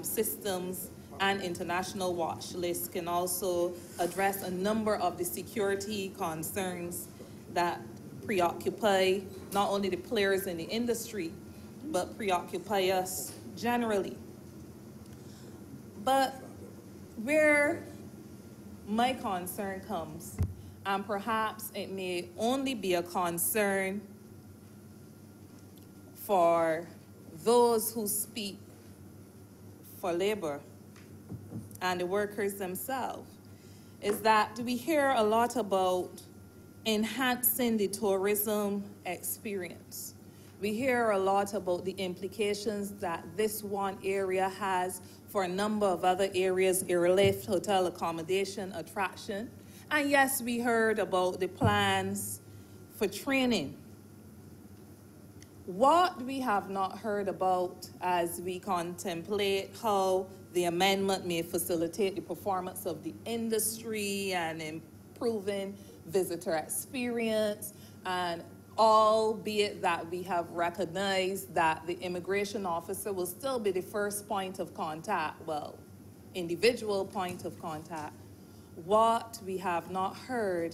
systems and international watch lists, can also address a number of the security concerns that preoccupy not only the players in the industry, but preoccupy us generally. But where my concern comes, and perhaps it may only be a concern for those who speak for labor and the workers themselves, is that we hear a lot about enhancing the tourism experience. We hear a lot about the implications that this one area has for a number of other areas, airlift, hotel accommodation, attraction. And yes, we heard about the plans for training. What we have not heard about as we contemplate how the amendment may facilitate the performance of the industry and improving visitor experience, and albeit that we have recognized that the immigration officer will still be the first point of contact, well, individual point of contact, what we have not heard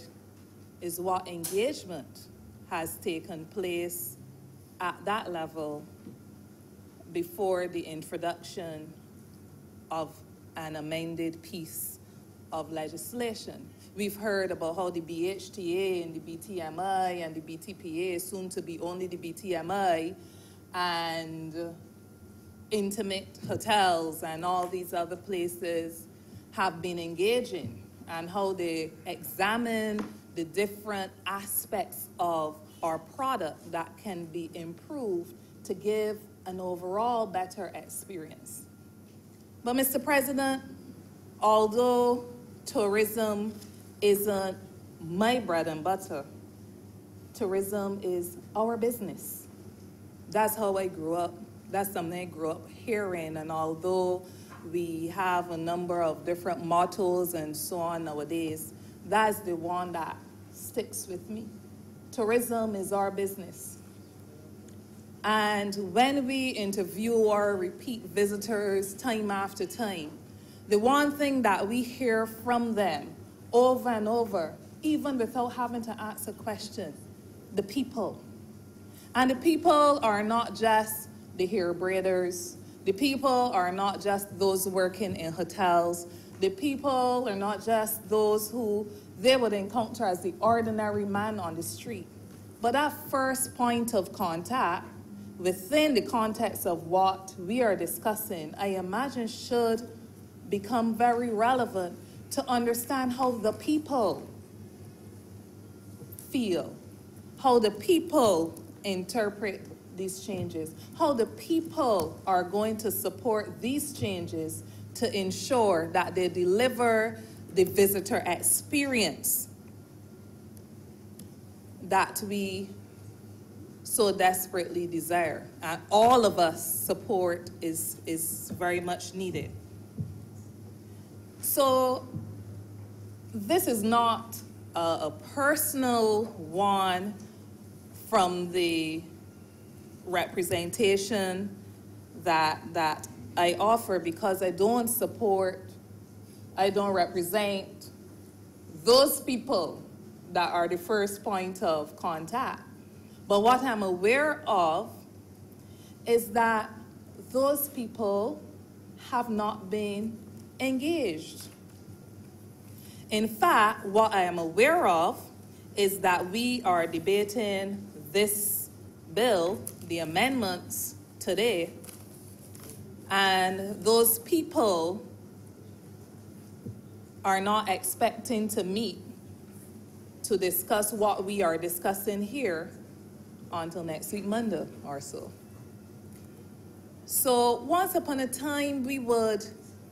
is what engagement has taken place at that level before the introduction of an amended piece of legislation. We've heard about how the BHTA and the BTMI and the BTPA, soon to be only the BTMI, and intimate hotels and all these other places have been engaging, and how they examine the different aspects of our product that can be improved to give an overall better experience. But Mr. President, although tourism isn't my bread and butter, tourism is our business. That's how I grew up. That's something I grew up hearing, and although we have a number of different mottos and so on nowadays, that's the one that sticks with me. Tourism is our business. And when we interview our repeat visitors time after time, the one thing that we hear from them over and over, even without having to ask a question, the people. And the people are not just the hair braiders. The people are not just those working in hotels. The people are not just those who they would encounter as the ordinary man on the street. But that first point of contact within the context of what we are discussing, I imagine should become very relevant to understand how the people feel, how the people interpret these changes, how the people are going to support these changes to ensure that they deliver the visitor experience that we so desperately desire. And all of us support is very much needed. So this is not a personal one from the representation that I offer, because I don't represent those people that are the first point of contact. But what I'm aware of is that those people have not been engaged. In fact, what I am aware of is that we are debating this bill, the amendments, today, and those people are not expecting to meet to discuss what we are discussing here until next week, Monday or so. So once upon a time, we would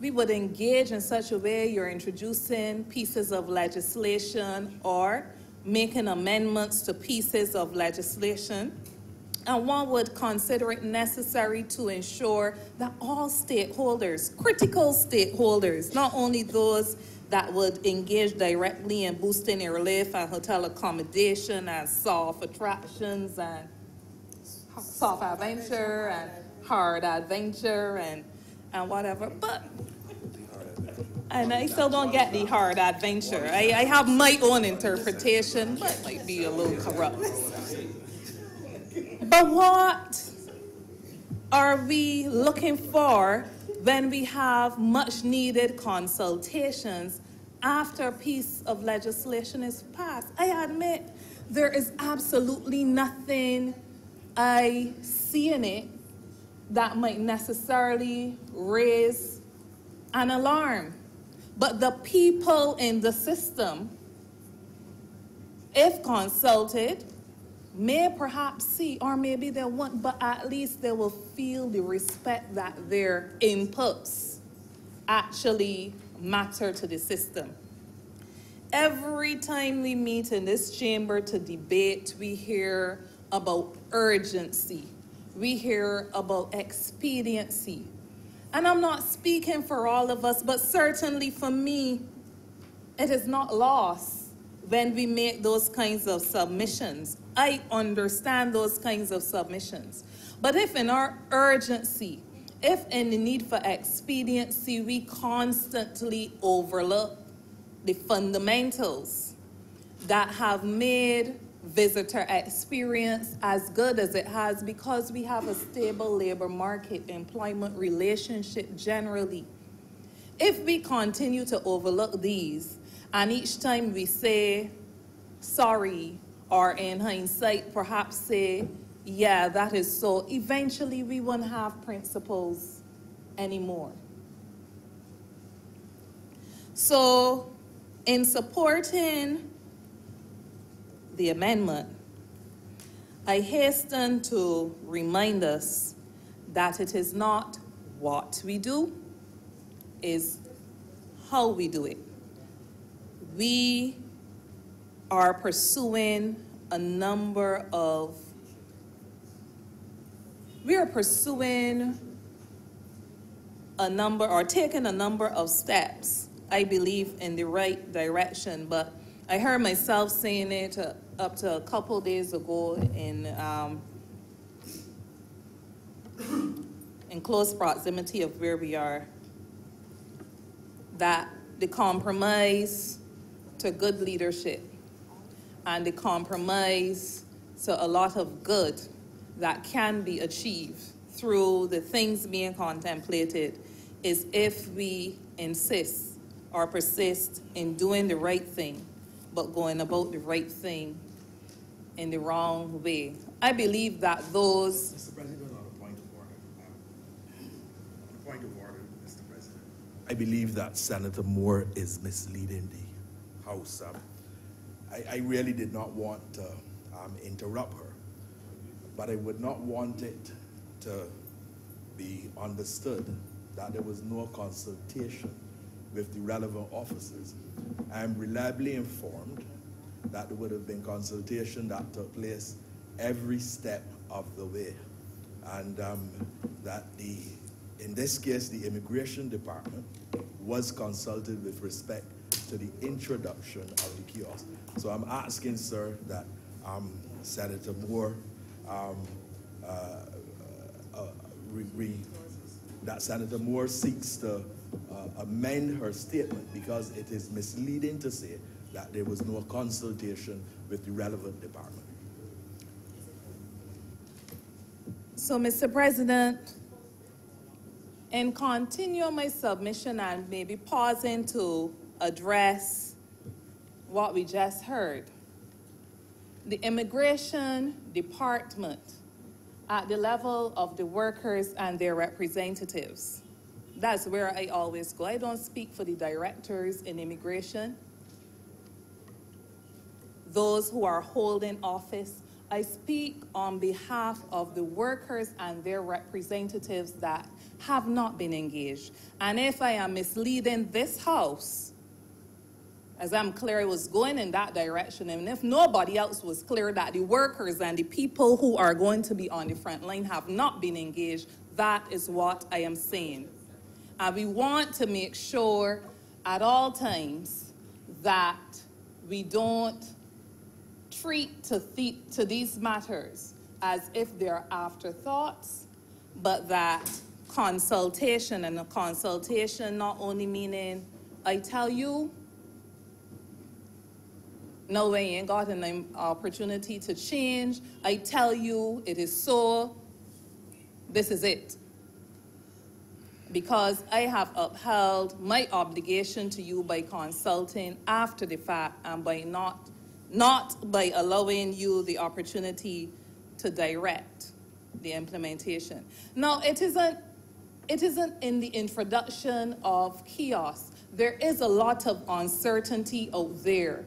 engage in such a way. You're introducing pieces of legislation or making amendments to pieces of legislation, and one would consider it necessary to ensure that all stakeholders, critical stakeholders, not only those that would engage directly in boosting relief and hotel accommodation and soft attractions and soft adventure and hard adventure and whatever, but and I still don't get the hard adventure. I have my own interpretation, but it might be a little corrupt. But what are we looking for when we have much needed consultations after a piece of legislation is passed? I admit there is absolutely nothing I see in it that might necessarily raise an alarm. But the people in the system, if consulted, may perhaps see, or maybe they won't, but at least they will feel the respect that their inputs actually matter to the system. Every time we meet in this chamber to debate, we hear about urgency. We hear about expediency. And I'm not speaking for all of us, but certainly for me, it is not lost when we make those kinds of submissions. I understand those kinds of submissions. But if in our urgency, if in the need for expediency, we constantly overlook the fundamentals that have made visitor experience as good as it has, because we have a stable labor market, employment relationship generally. If we continue to overlook these, and each time we say sorry, or in hindsight perhaps say, yeah, that is so, eventually we won't have principles anymore. So in supporting the amendment, I hasten to remind us that it is not what we do, is how we do it. We are pursuing a number of, or taking a number of steps, I believe, in the right direction. But I heard myself saying it up to a couple days ago in close proximity of where we are, that the compromise to good leadership and the compromise to a lot of good that can be achieved through the things being contemplated is if we insist or persist in doing the right thing, but going about the right thing in the wrong way. I believe that those... Mr. President, on a point of order. On a point of order, Mr. President. I believe that Senator Moore is misleading the House. I really did not want to interrupt her, but I would not want it to be understood that there was no consultation with the relevant officers. I am reliably informed that there would have been consultation that took place every step of the way. And that in this case, the Immigration Department was consulted with respect to the introduction of the kiosk. So I'm asking, sir, that Senator Moore, that Senator Moore seeks to amend her statement, because it is misleading to say that there was no consultation with the relevant department. So, Mr. President, in continuing my submission and maybe pausing to address what we just heard, the Immigration Department, at the level of the workers and their representatives, that's where I always go. I don't speak for the directors in immigration, those who are holding office. I speak on behalf of the workers and their representatives that have not been engaged. And if I am misleading this House, as I'm clear it was going in that direction, and if nobody else was clear that the workers and the people who are going to be on the front line have not been engaged, that is what I am saying. And we want to make sure at all times that we don't treat to these matters as if they're afterthoughts, but that consultation, and a consultation not only meaning I tell you, no way, ain't got an opportunity to change. I tell you, it is so, this is it. Because I have upheld my obligation to you by consulting after the fact and by not by allowing you the opportunity to direct the implementation. Now, it isn't in the introduction of kiosks. There is a lot of uncertainty out there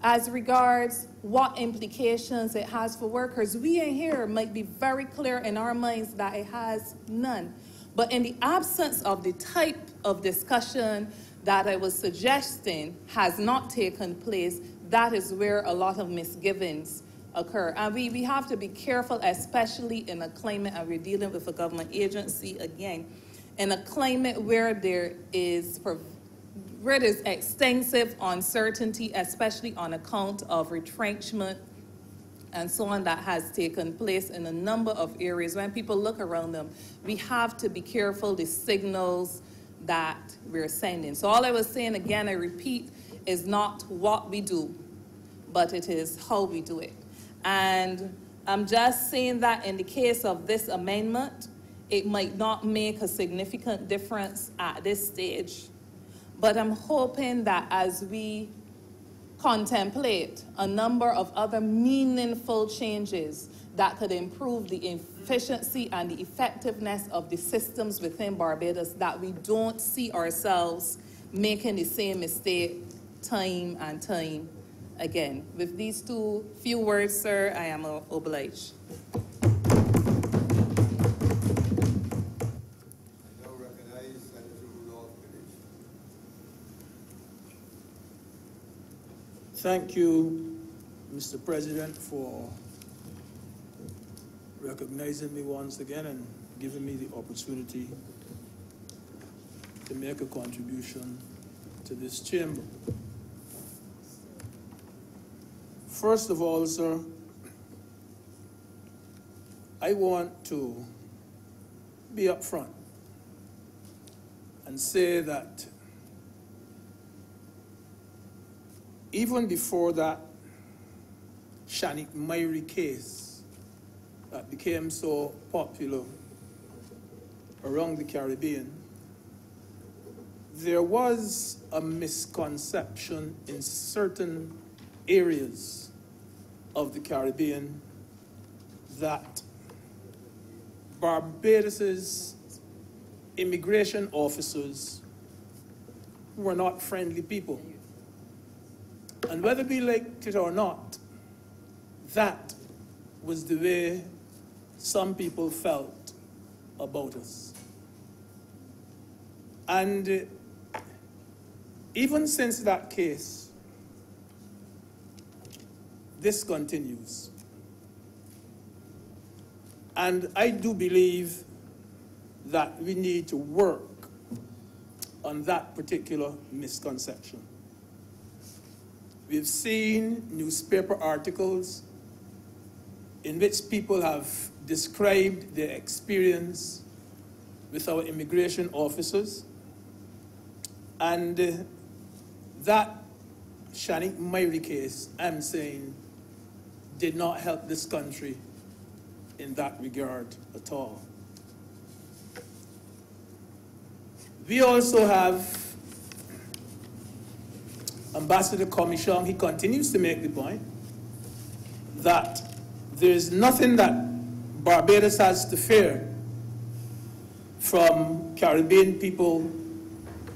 as regards what implications it has for workers. We in here might be very clear in our minds that it has none. But in the absence of the type of discussion that I was suggesting has not taken place, that is where a lot of misgivings occur. And we have to be careful, especially in a climate, and we're dealing with a government agency again, in a climate where there is extensive uncertainty, especially on account of retrenchment and so on that has taken place in a number of areas. When people look around them, we have to be careful the signals that we're sending. So all I was saying, again, I repeat, is not what we do, but it is how we do it. And I'm just saying that in the case of this amendment, it might not make a significant difference at this stage. But I'm hoping that as we contemplate a number of other meaningful changes that could improve the efficiency and the effectiveness of the systems within Barbados, that we don't see ourselves making the same mistake time and time again. With these few words, sir, I am obliged. Thank you, Mr. President, for recognizing me once again and giving me the opportunity to make a contribution to this chamber. First of all, sir, I want to be upfront and say that even before that Shanik Myrie case that became so popular around the Caribbean, there was a misconception in certain areas of the Caribbean that Barbados's immigration officers were not friendly people. And whether we liked it or not, that was the way some people felt about us. And even since that case, this continues. And I do believe that we need to work on that particular misconception. We've seen newspaper articles in which people have described their experience with our immigration officers, and that Shani Myrie case, I'm saying, did not help this country in that regard at all. We also have Ambassador Comishong. He continues to make the point that there is nothing that Barbados has to fear from Caribbean people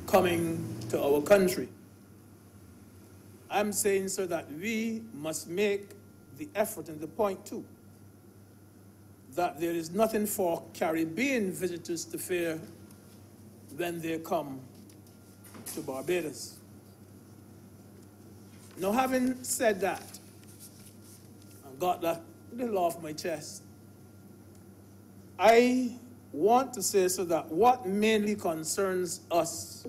coming to our country. I'm saying, sir, that we must make the effort and the point too, that there is nothing for Caribbean visitors to fear when they come to Barbados. Now, having said that, and got that little off my chest, I want to say so that what mainly concerns us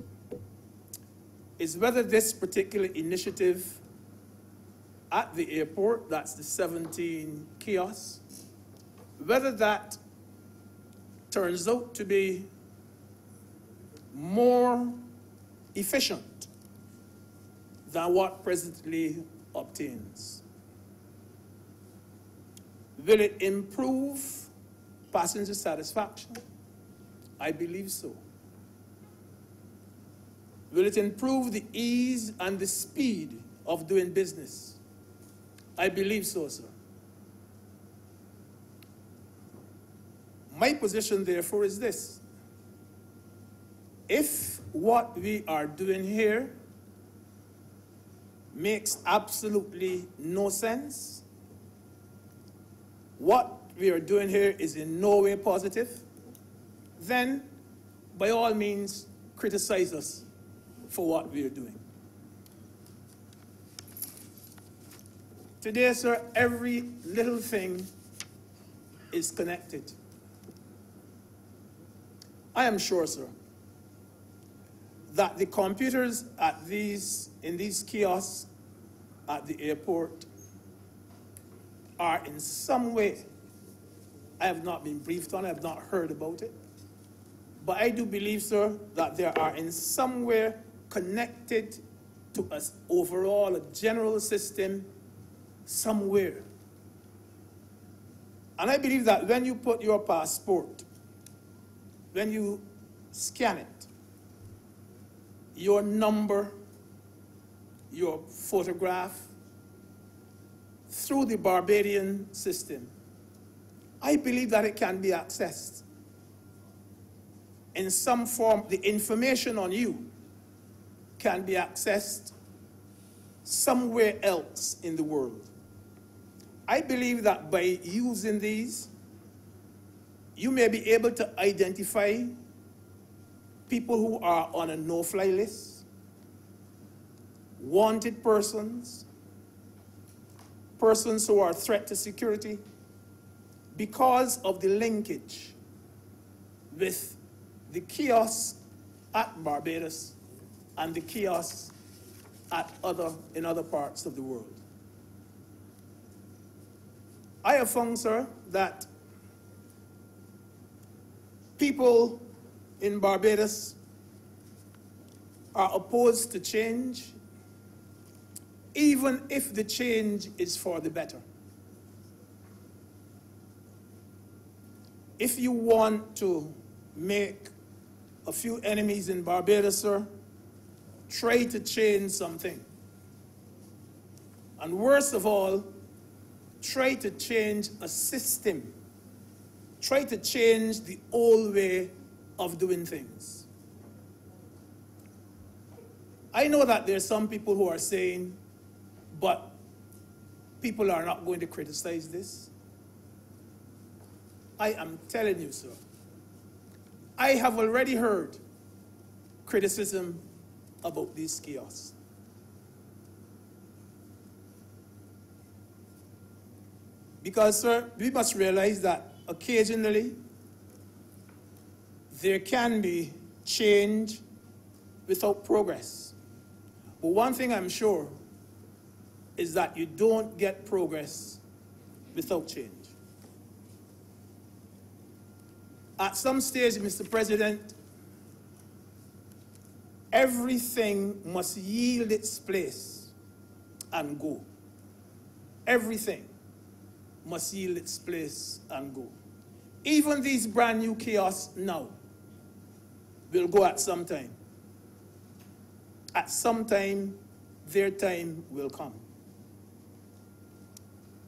is whether this particular initiative at the airport, that's the 17 kiosks, whether that turns out to be more efficient than what presently obtains. Will it improve passenger satisfaction? I believe so. Will it improve the ease and the speed of doing business? I believe so, sir. My position, therefore, is this. If what we are doing here makes absolutely no sense, what we are doing here is in no way positive, then by all means criticize us for what we are doing. Today, sir, every little thing is connected. I am sure, sir, that the computers in these kiosks at the airport are in some way, I have not been briefed on, I have not heard about it, but I do believe, sir, that they are in some way connected to us overall, a general system somewhere. And I believe that when you put your passport, when you scan it, your number, your photograph, through the Barbadian system, I believe that it can be accessed in some form. The information on you can be accessed somewhere else in the world. I believe that by using these, you may be able to identify people who are on a no-fly list, wanted persons, persons who are a threat to security, because of the linkage with the kiosks at Barbados and the kiosks in other parts of the world. I have found, sir, that people in Barbados are opposed to change, even if the change is for the better. If you want to make a few enemies in Barbados, sir, try to change something. And worst of all, try to change a system. Try to change the old way of doing things. I know that there are some people who are saying, but people are not going to criticize this. I am telling you, sir, I have already heard criticism about these kiosks. Because, sir, we must realize that occasionally there can be change without progress. But one thing I'm sure is that you don't get progress without change. At some stage, Mr. President, everything must yield its place and go. Everything must yield its place and go. Even these brand new kiosks now will go at some time. At some time, their time will come.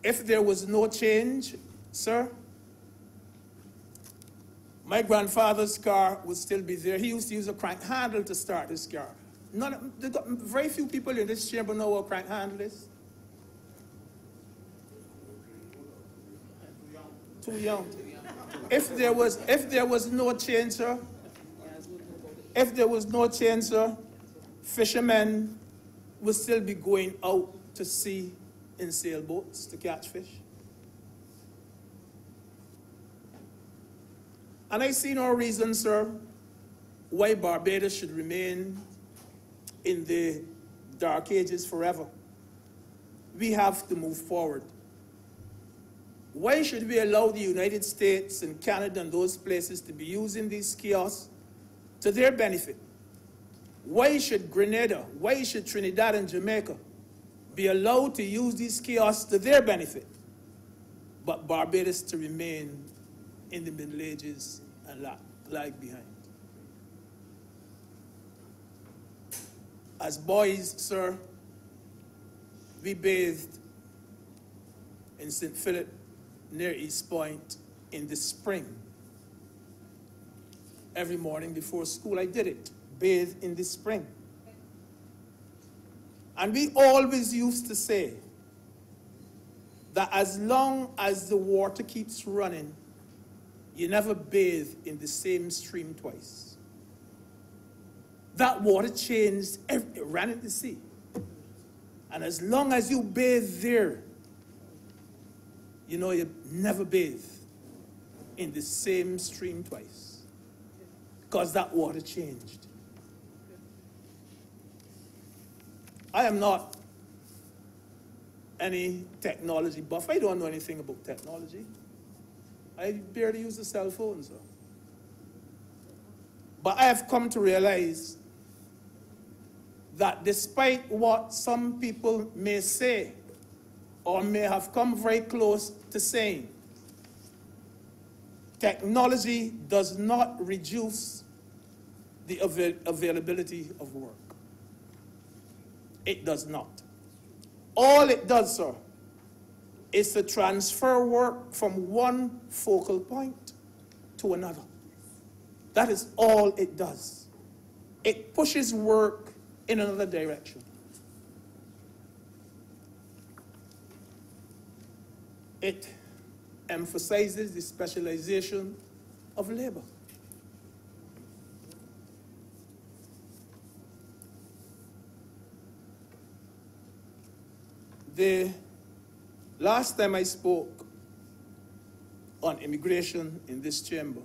If there was no change, sir, my grandfather's car would still be there. He used to use a crank handle to start his car. Very few people in this chamber know what a crank handle is. Too young. If there was no change, sir, fishermen would still be going out to sea in sailboats to catch fish. And I see no reason, sir, why Barbados should remain in the dark ages forever. We have to move forward. Why should we allow the United States and Canada and those places to be using these kiosks to their benefit? Why should Grenada, why should Trinidad and Jamaica be allowed to use these kiosks to their benefit, but Barbados to remain in the Middle Ages and lag behind? As boys, sir, we bathed in St. Philip near East Point in the spring. Every morning before school, I did it, bathe in the spring. And we always used to say that as long as the water keeps running, you never bathe in the same stream twice. That water changed, it ran into the sea. And as long as you bathe there, you know you never bathe in the same stream twice, because that water changed. I am not any technology buff. I don't know anything about technology. I barely use a cell phone, sir. But I have come to realize that despite what some people may say or may have come very close to saying, technology does not reduce the availability of work. It does not. All it does, sir, is to transfer work from one focal point to another. That is all it does. It pushes work in another direction. It emphasizes the specialization of labor. The last time I spoke on immigration in this chamber,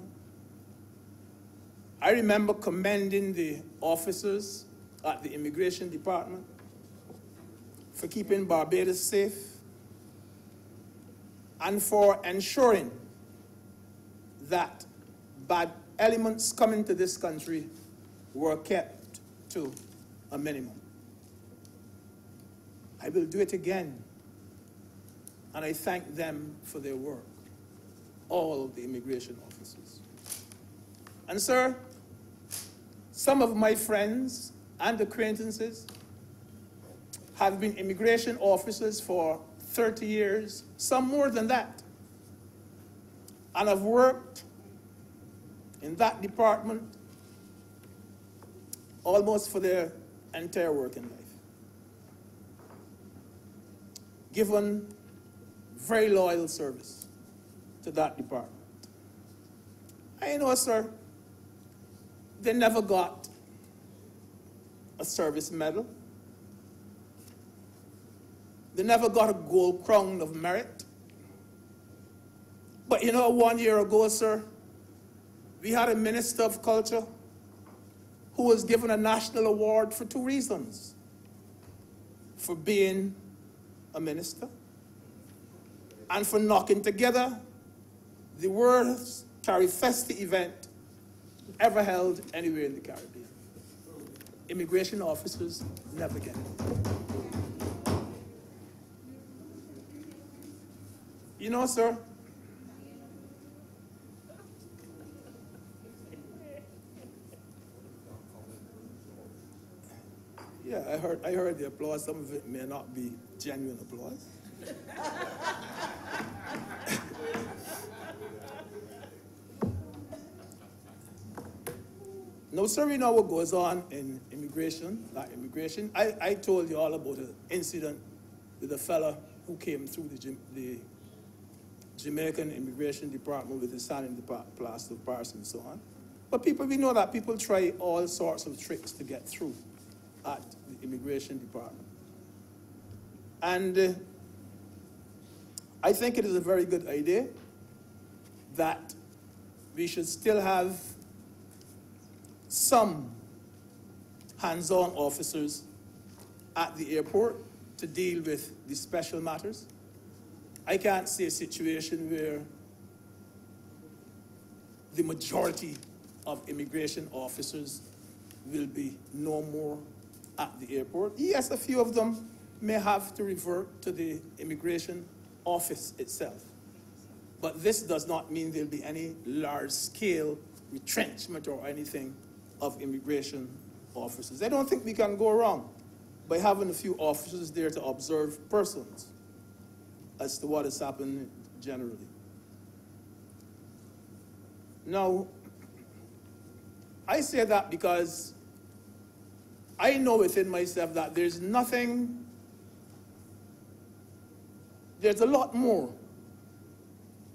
I remember commending the officers at the Immigration Department for keeping Barbados safe and for ensuring that bad elements coming to this country were kept to a minimum. I will do it again, and I thank them for their work, all of the immigration officers. And sir, some of my friends and acquaintances have been immigration officers for 30 years, some more than that, and have worked in that department almost for their entire working life. Given very loyal service to that department. I know, sir, they never got a service medal. They never got a gold crown of merit. But But you know, 1 year ago, sir, we had a minister of culture who was given a national award for 2 reasons. For being a minister and for knocking together the world's Carifesti event ever held anywhere in the Caribbean. Immigration officers never get it. You know, sir, yeah, I heard the applause. Some of it may not be genuine applause. No, sir, we know what goes on in immigration, not immigration. I told you all about an incident with a fella who came through the Jamaican Immigration Department with his hand in the plaster of Paris and so on. But we know that people try all sorts of tricks to get through at the Immigration Department. And I think it is a very good idea that we should still have some hands-on officers at the airport to deal with the special matters. I can't see a situation where the majority of immigration officers will be no more at the airport. Yes, a few of them may have to revert to the immigration office itself. But this does not mean there'll be any large-scale retrenchment or anything of immigration officers. I don't think we can go wrong by having a few officers there to observe persons as to what has happened generally. Now, I say that because I know within myself that there's a lot more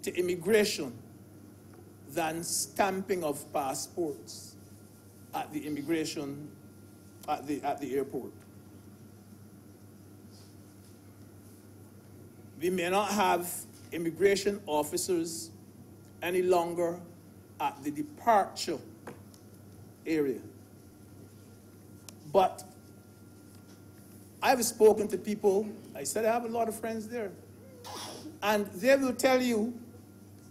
to immigration than stamping of passports at the airport. We may not have immigration officers any longer at the departure area. But I've spoken to people, I said I have a lot of friends there, and they will tell you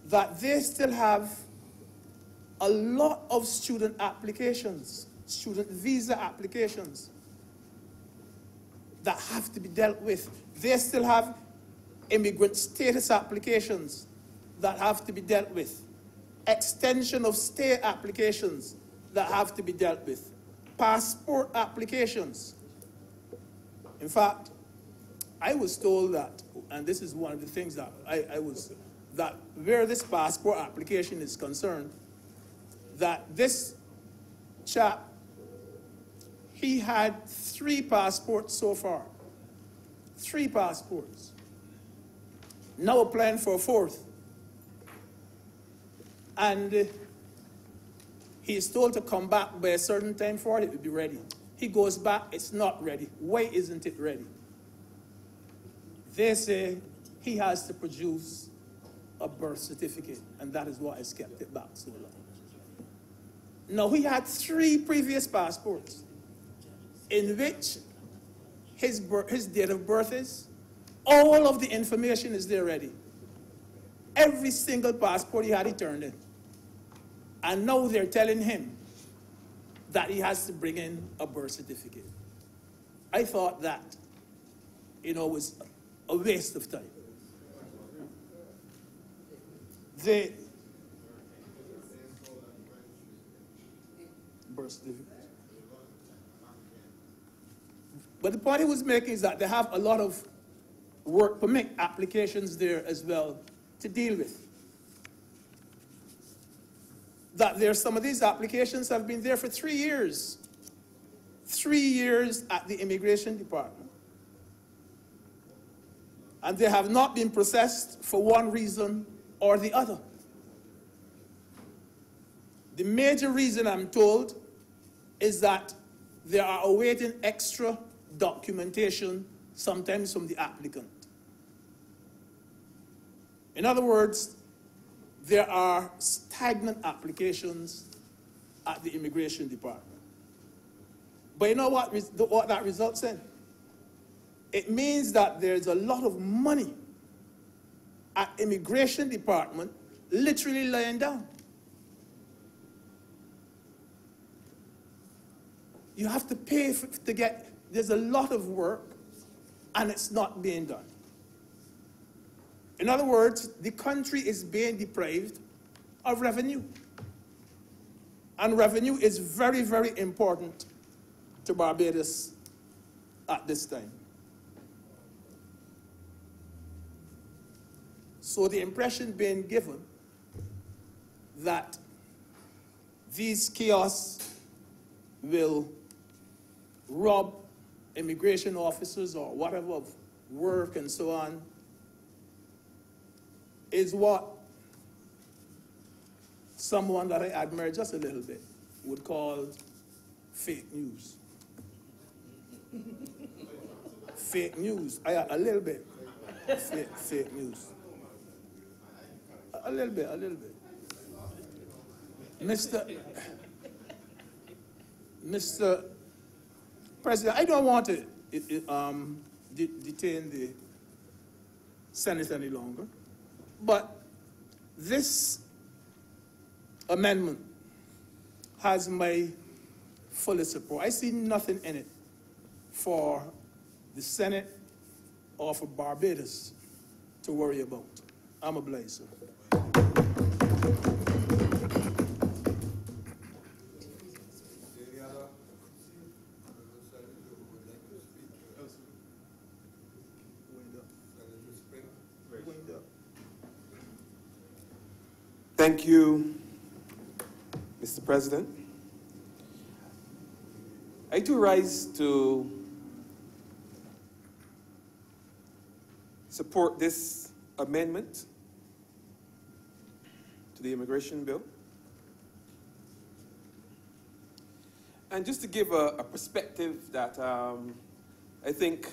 that they still have a lot of student applications, student visa applications that have to be dealt with. They still have immigrant status applications that have to be dealt with, extension of stay applications that have to be dealt with, passport applications. In fact, I was told that, and this is one of the things that that where this passport application is concerned, that this chap, he had 3 passports so far. 3 passports. Now applying for a 4th. And he is told to come back by a certain time for it, it will be ready. He goes back, it's not ready. Why isn't it ready? They say he has to produce a birth certificate, and that is why has kept it back so long. Now, he had 3 previous passports in which his date of birth is. All of the information is there ready. Every single passport he had, he turned in. And now they're telling him that he has to bring in a birth certificate. I thought that, was a waste of time. The birth certificate. But the point he was making is that they have a lot of work permit applications there as well to deal with. That some of these applications have been there for 3 years. 3 years at the Immigration Department. And they have not been processed for one reason or the other. The major reason, I'm told, is that they are awaiting extra documentation, sometimes from the applicant. In other words, there are stagnant applications at the immigration department. But you know what that results in? It means that there's a lot of money at immigration department literally laying down. You have to pay to get, there's a lot of work and it's not being done. In other words, the country is being deprived of revenue. And revenue is very, very important to Barbados at this time. So the impression being given that these kiosks will rob immigration officers or whatever of work and so on is what someone that I admire just a little bit would call fake news. Fake news. A little bit. Fake news. A little bit. Mr. President, I don't want to detain the Senate any longer, but this amendment has my fullest support. I see nothing in it for the Senate or for Barbados to worry about. I'm obliged, sir. Thank you, Mr. President. I do rise to support this amendment to the immigration bill. And just to give a perspective that I think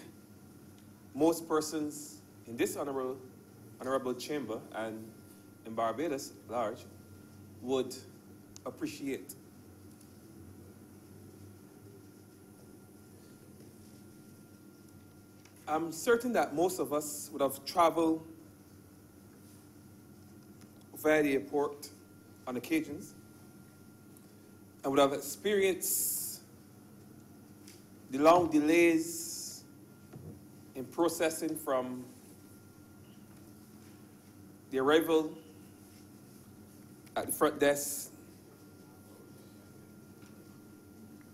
most persons in this honorable chamber and in Barbados large would appreciate. I'm certain that most of us would have traveled via the airport on occasions and would have experienced the long delays in processing from the arrival at the front desk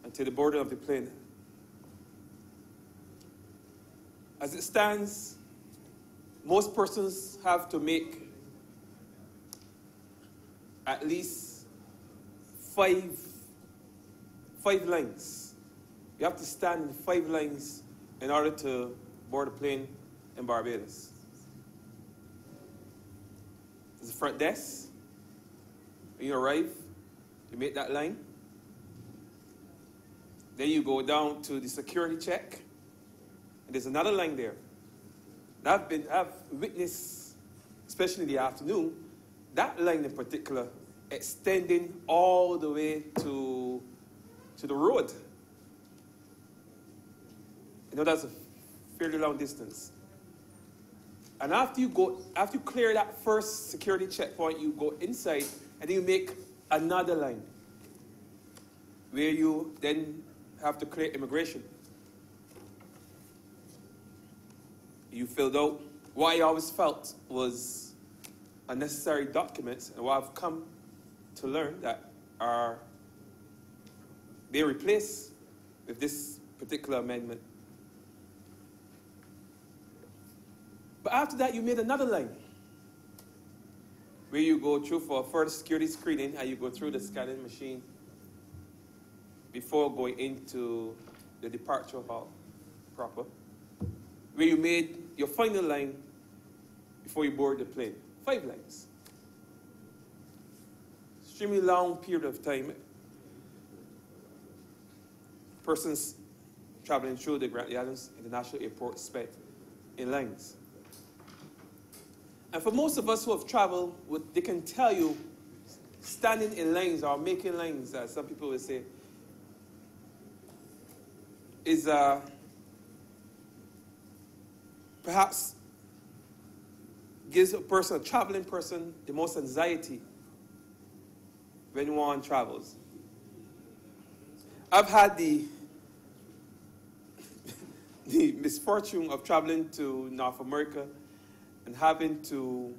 and to the boarding of the plane. As it stands, most persons have to make at least five lines. You have to stand in 5 lines in order to board a plane in Barbados. There's a front desk. When you arrive, you make that line. Then you go down to the security check. And there's another line there. And I've witnessed, especially in the afternoon, that line in particular extending all the way to the road. You know, that's a fairly long distance. And after you clear that first security checkpoint, you go inside and then you make another line where you then have to clear immigration. You filled out what I always felt was unnecessary documents, and what I've come to learn that they're replaced with this particular amendment. But after that, you made another line where you go through for a further security screening and you go through the scanning machine before going into the departure hall proper, where you made your final line before you board the plane. 5 lines. Extremely long period of time. Persons traveling through the Grantley Adams International Airport spent in lines. And for most of us who have traveled, they can tell you standing in lanes or making lanes, as some people will say, is perhaps gives a traveling person, the most anxiety when one travels. I've had the misfortune of traveling to North America and having to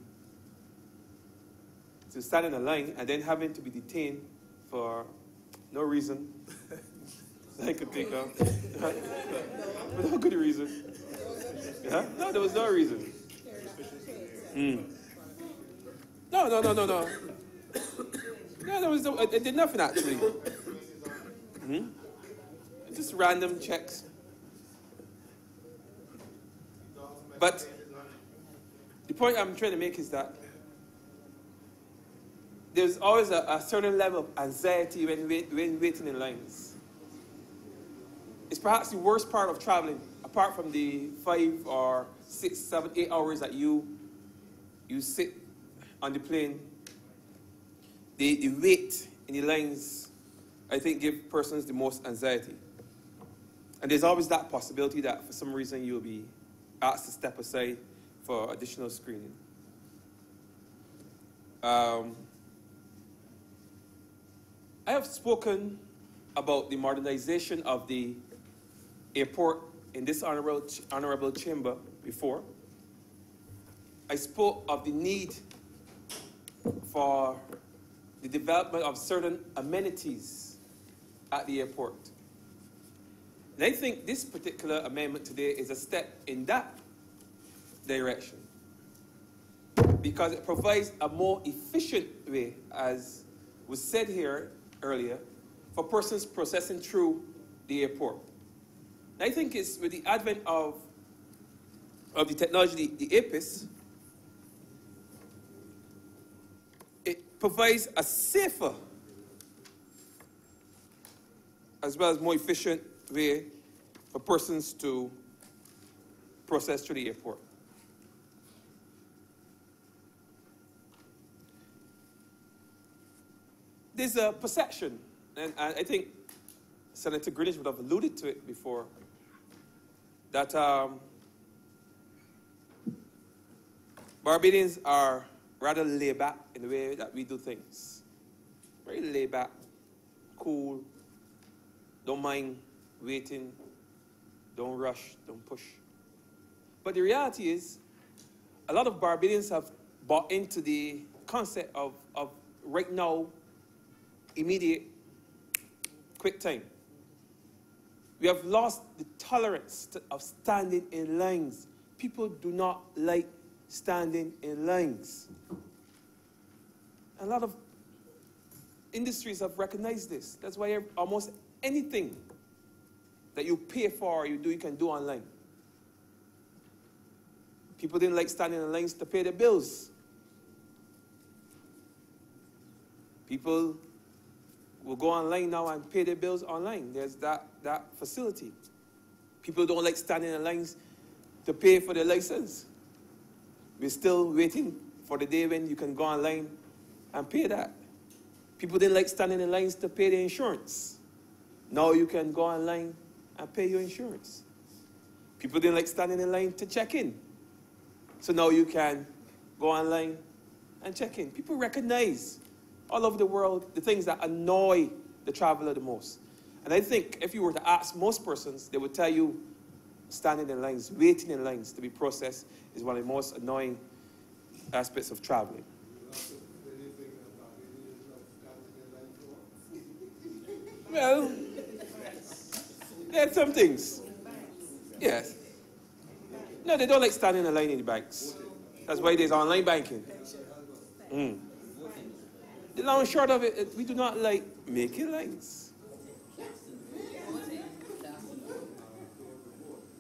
stand in a line and then having to be detained for no reason that I could think of. For no good reason. Yeah? No, there was no reason. No. No, there was no, it did nothing actually. Just random checks. But the point I'm trying to make is that there's always a certain level of anxiety when waiting in lines. It's perhaps the worst part of traveling, apart from the 5 or 6, 7, 8 hours that you sit on the plane. The wait in the lines, I think, give persons the most anxiety. And there's always that possibility that for some reason you'll be asked to step aside for additional screening. I have spoken about the modernization of the airport in this honorable chamber before. I spoke of the need for the development of certain amenities at the airport. And I think this particular amendment today is a step in that direction, because it provides a more efficient way, as was said here earlier, for persons processing through the airport. And I think it's with the advent of the technology, the APIS, it provides a safer as well as more efficient way for persons to process through the airport. There's a perception, and I think Senator Greenidge would have alluded to it before, that Barbadians are rather laid back in the way that we do things. Very laid back, cool, don't mind waiting, don't rush, don't push. But the reality is, a lot of Barbadians have bought into the concept of right now, immediate, quick time. We have lost the tolerance of standing in lines. People do not like standing in lines. A lot of industries have recognized this. That's why almost anything that you pay for or you can do online. People didn't like standing in lines to pay their bills. People will go online now and pay their bills online. There's that facility. People don't like standing in lines to pay for their license. We're still waiting for the day when you can go online and pay that. People didn't like standing in lines to pay their insurance. Now you can go online and pay your insurance. People didn't like standing in line to check in. So now you can go online and check in. People recognize all over the world the things that annoy the traveler the most. And I think if you were to ask most persons, they would tell you standing in lines, waiting in lines to be processed is one of the most annoying aspects of traveling. Well, there are some things. Yes. No, they don't like standing in line in the banks. That's why there's online banking. The long and short of it, we do not like making lines.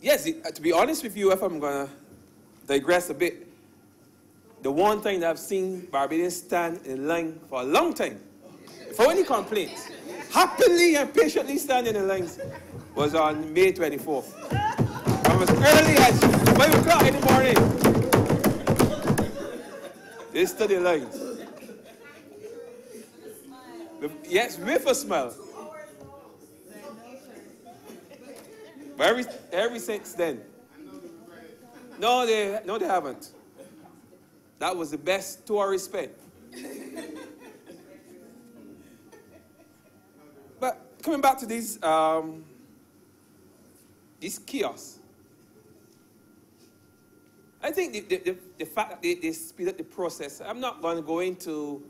Yes, to be honest with you, if I'm going to digress a bit, the one thing that I've seen Barbadians stand in line for a long time, for any complaints, happily and patiently standing in lines, was on May 24th. From as early as 5 o'clock in the morning. They study lines. Yes, with a smile. But ever since then. No, they haven't. That was the best 2 hours spent. But coming back to these kiosks, I think the fact that they speed up the process, I'm not going to go into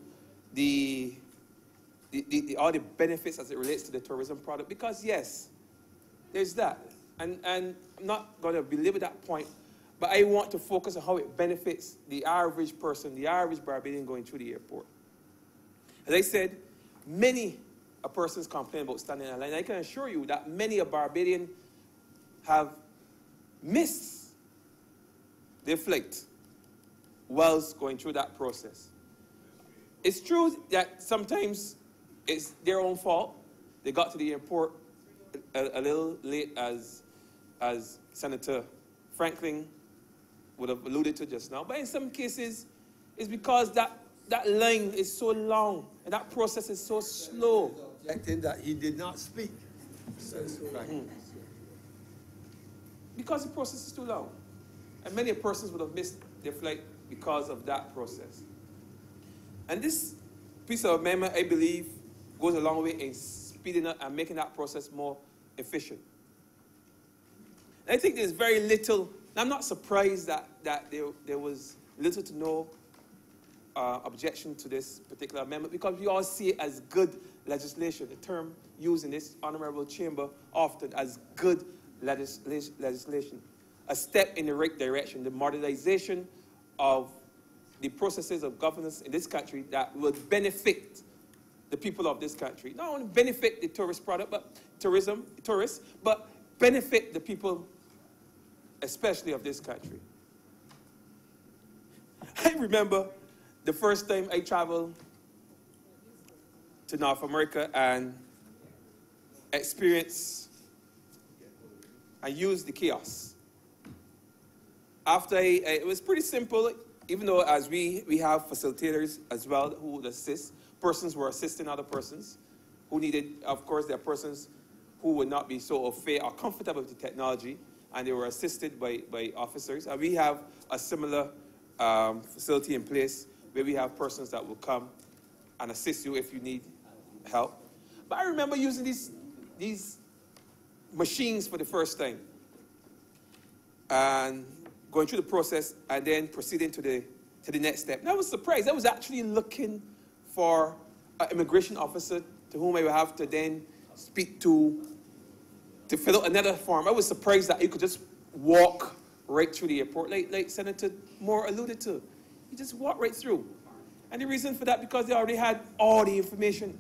all the benefits as it relates to the tourism product, because yes, there's that. And I'm not going to belabor that point, but I want to focus on how it benefits the average person, the average Barbadian going through the airport. As I said, many persons complain about standing in line. I can assure you that many a Barbadian have missed their flight whilst going through that process. It's true that sometimes it's their own fault. They got to the airport a little late, as Senator Franklin would have alluded to just now. But in some cases, it's because that line is so long and that process is so slow. Objecting that he did not speak. Because the process is too long. And many persons would have missed their flight because of that process. And this piece of amendment, I believe, goes a long way in speeding up and making that process more efficient. And I think there's very little, I'm not surprised that there was little to no objection to this particular amendment, because we all see it as good legislation. The term used in this honorable chamber often as good legislation. A step in the right direction, the modernization of the processes of governance in this country that will benefit the people of this country. Not only benefit the tourist product, but tourists, but benefit the people, especially of this country. I remember the first time I traveled to North America and experienced and used the kiosks. After it was pretty simple, even though as we have facilitators as well who would assist. Persons were assisting other persons who needed, of course, there are persons who would not be so au fait or comfortable with the technology, and they were assisted by officers. And we have a similar facility in place where we have persons that will come and assist you if you need help. But I remember using these machines for the first time and going through the process and then proceeding to the next step. And I was surprised. I was actually looking for an immigration officer to whom I would have to then speak to fill out another form. I was surprised that you could just walk right through the airport, like Senator Moore alluded to. You just walk right through. And the reason for that, because they already had all the information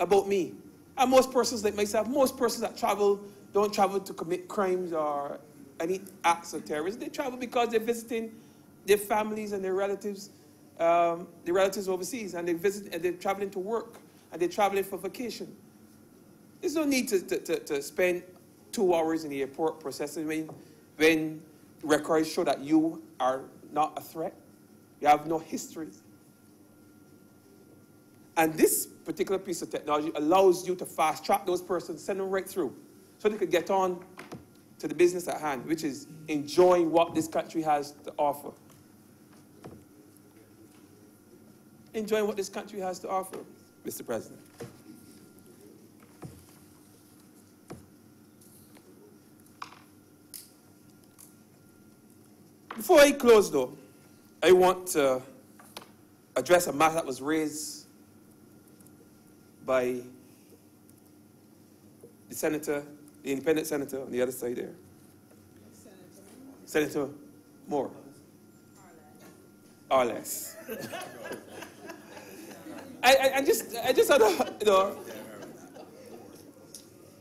about me. And most persons like myself, most persons that travel, don't travel to commit crimes or any acts of terrorism. They travel because they're visiting their families and their relatives overseas, and they're traveling to work, and they're traveling for vacation. There's no need to spend 2 hours in the airport processing when records show that you are not a threat. You have no history. And this particular piece of technology allows you to fast track those persons, send them right through, so they could get on to the business at hand, which is enjoying what this country has to offer. Enjoying what this country has to offer, Mr. President. Before I close, though, I want to address a matter that was raised by the senator, the independent senator on the other side there. Senator Moore. Or less. I just had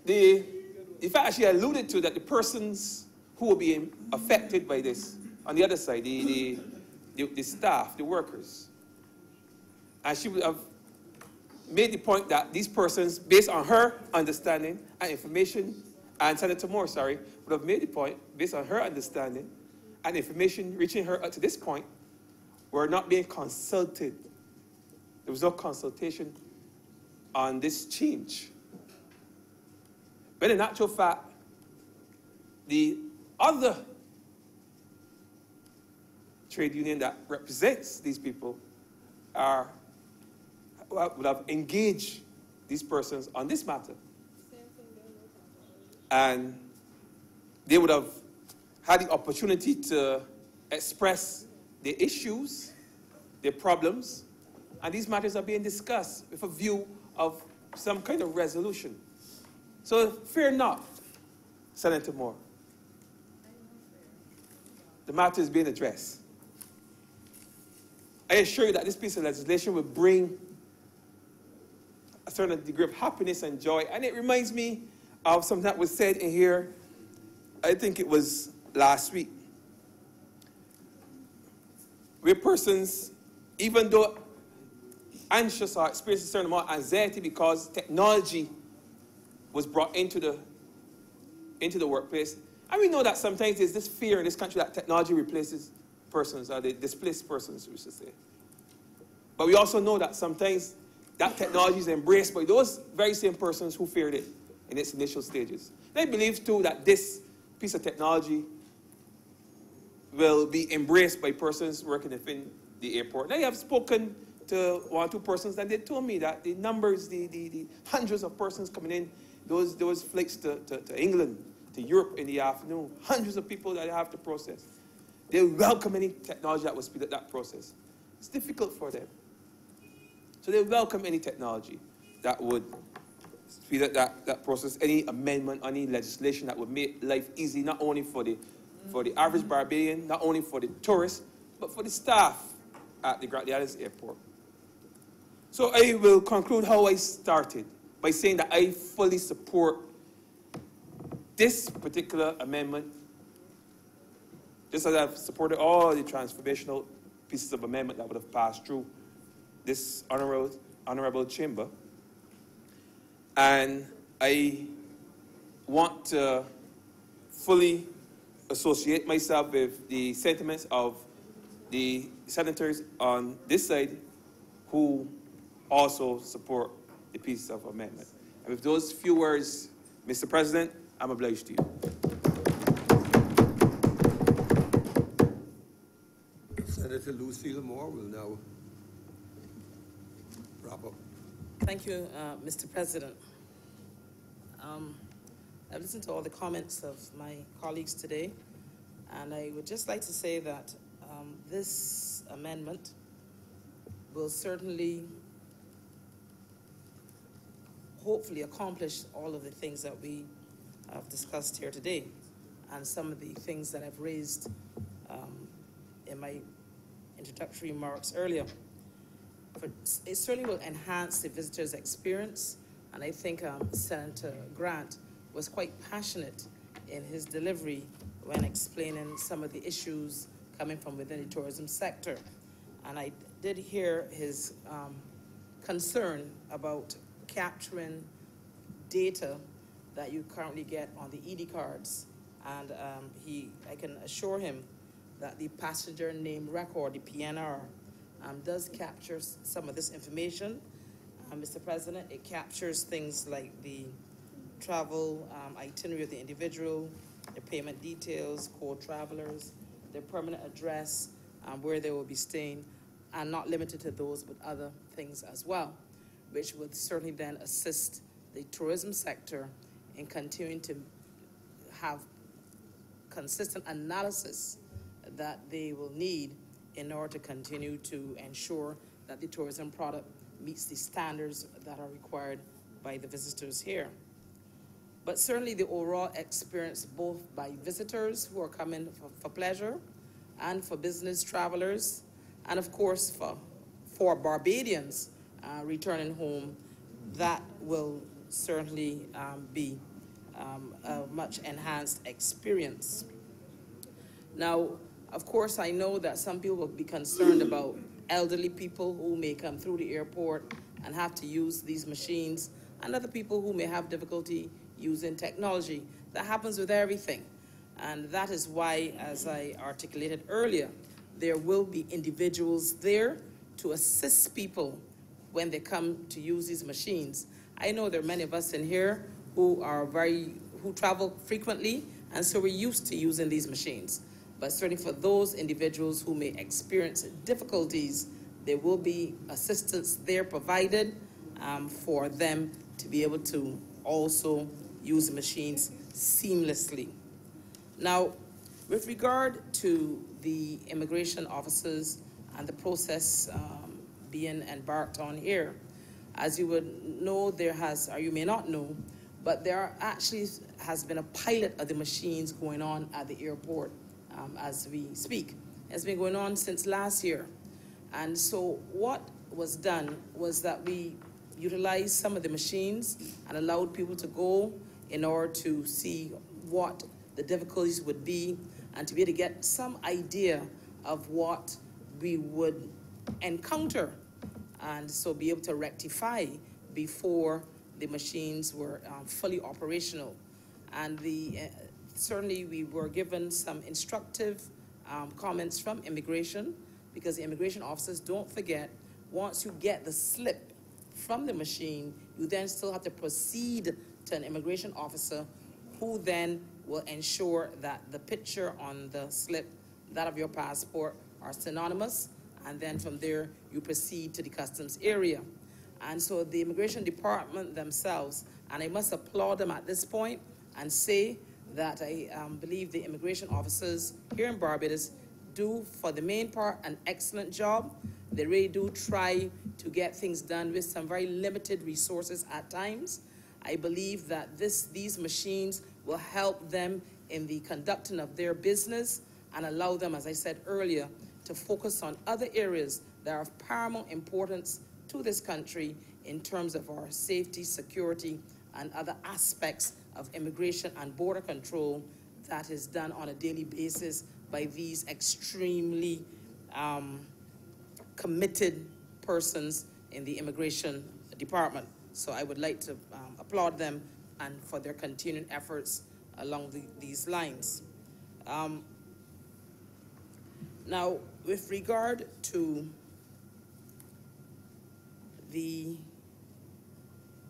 the fact she alluded to that the persons who will be affected by this on the other side, the staff, the workers. And she would have made the point that these persons, based on her understanding and information, and Senator Moore, would have made the point, based on her understanding and information reaching her up to this point, were not being consulted. There was no consultation on this change. But in actual fact, the other trade union that represents these people would have engaged these persons on this matter. And they would have had the opportunity to express their issues, their problems, and these matters are being discussed with a view of some kind of resolution. So fear not, Senator Moore. The matter is being addressed. I assure you that this piece of legislation will bring a certain degree of happiness and joy. And it reminds me of something that was said in here, I think it was last week, where persons, even though anxious or experiencing a certain amount of anxiety because technology was brought into the workplace. And we know that sometimes there's this fear in this country that technology replaces persons, or they displace persons, we should say. But we also know that sometimes that technology is embraced by those very same persons who feared it in its initial stages. They believe, too, that this piece of technology will be embraced by persons working within the airport. Now, I have spoken to one or two persons, and they told me that the numbers, the hundreds of persons coming in, those flights to England, to Europe in the afternoon, hundreds of people that they have to process. They welcome any technology that will speed up that process. It's difficult for them. So they welcome any technology that would speed up that process, any amendment, any legislation that would make life easy, not only for the average Barbadian, not only for the tourists, but for the staff at the Grantley Islands Airport. So I will conclude how I started by saying that I fully support this particular amendment, just as I've supported all the transformational pieces of amendment that would have passed through this honorable chamber. And I want to fully associate myself with the sentiments of the senators on this side who also support the piece of amendment. And with those few words, Mr. President, I'm obliged to you. Senator Lucille Moore will now wrap up. Thank you, Mr. President. I've listened to all the comments of my colleagues today, and I would just like to say that this amendment will certainly, hopefully, accomplish all of the things that we have discussed here today, and some of the things that I've raised in my introductory remarks earlier. But it certainly will enhance the visitor's experience, and I think Senator Grant was quite passionate in his delivery when explaining some of the issues coming from within the tourism sector. And I did hear his concern about capturing data that you currently get on the ED cards. And I can assure him that the passenger name record, the PNR, does capture some of this information. Mr. President, it captures things like the travel itinerary of the individual, the payment details, co-travelers, their permanent address, where they will be staying, and not limited to those, but other things as well, which would certainly then assist the tourism sector in continuing to have consistent analysis that they will need in order to continue to ensure that the tourism product meets the standards that are required by the visitors here. But certainly the overall experience, both by visitors who are coming for pleasure and for business travelers, and of course for Barbadians returning home, that will certainly be a much enhanced experience. Now, of course, I know that some people will be concerned about elderly people who may come through the airport and have to use these machines, and other people who may have difficulty using technology. That happens with everything. And that is why, as I articulated earlier, there will be individuals there to assist people when they come to use these machines. I know there are many of us in here who travel frequently, and so we're used to using these machines. But certainly for those individuals who may experience difficulties, there will be assistance there provided for them to be able to also use the machines seamlessly. Now, with regard to the immigration officers and the process being embarked on here, as you would know, there has, or you may not know, but there actually has been a pilot of the machines going on at the airport as we speak. It's been going on since last year. And so what was done was that we utilized some of the machines and allowed people to go in order to see what the difficulties would be and to be able to get some idea of what we would encounter, and so be able to rectify before the machines were fully operational. And certainly we were given some instructive comments from immigration, because the immigration officers, don't forget, once you get the slip from the machine, you then still have to proceed to an immigration officer who then will ensure that the picture on the slip, that of your passport, are synonymous, and then from there you proceed to the customs area. And so the immigration department themselves, and I must applaud them at this point and say that I believe the immigration officers here in Barbados do, for the main part, an excellent job. They really do try to get things done with some very limited resources at times. I believe that these machines will help them in the conducting of their business and allow them, as I said earlier, to focus on other areas that are of paramount importance to this country in terms of our safety, security, and other aspects of immigration and border control that is done on a daily basis by these extremely committed persons in the immigration department. So I would like to applaud them and for their continuing efforts along these lines. Now, with regard to the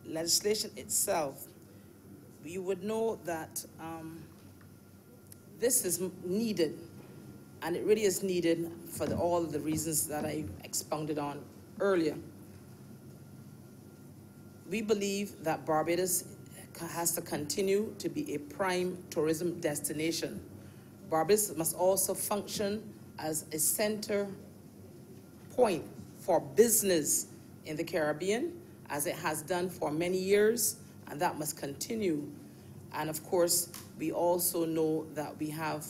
legislation itself, you would know that this is needed, and it really is needed for all of the reasons that I expounded on earlier. We believe that Barbados has to continue to be a prime tourism destination. Barbados must also function as a center point for business in the Caribbean, as it has done for many years, and that must continue. And of course, we also know that we have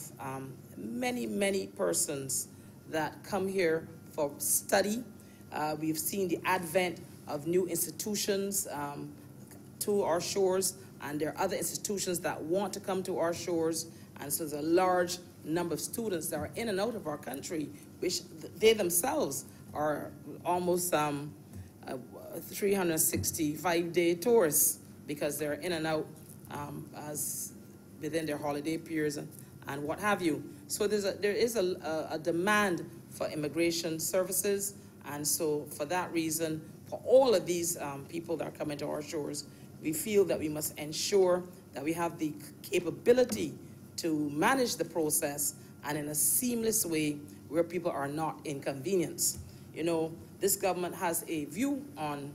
many, many persons that come here for study. We've seen the advent of new institutions to our shores, and there are other institutions that want to come to our shores, and so there's a large number of students that are in and out of our country, which they themselves are almost 365-day tourists, because they're in and out as within their holiday periods and what have you. So there is a demand for immigration services, and so for that reason, for all of these people that are coming to our shores, we feel that we must ensure that we have the capability to manage the process and in a seamless way where people are not inconvenienced. You know, this government has a view on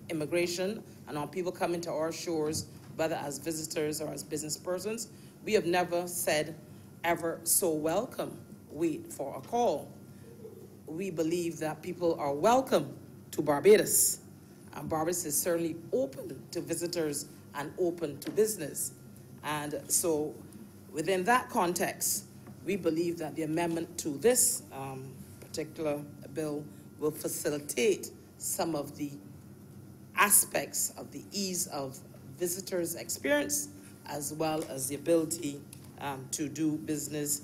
immigration and on people coming to our shores, whether as visitors or as business persons. We have never said ever so welcome, wait for a call. We believe that people are welcome to Barbados, and Barbados is certainly open to visitors and open to business. And so within that context, we believe that the amendment to this particular bill will facilitate some of the aspects of the ease of visitors' experience, as well as the ability to do business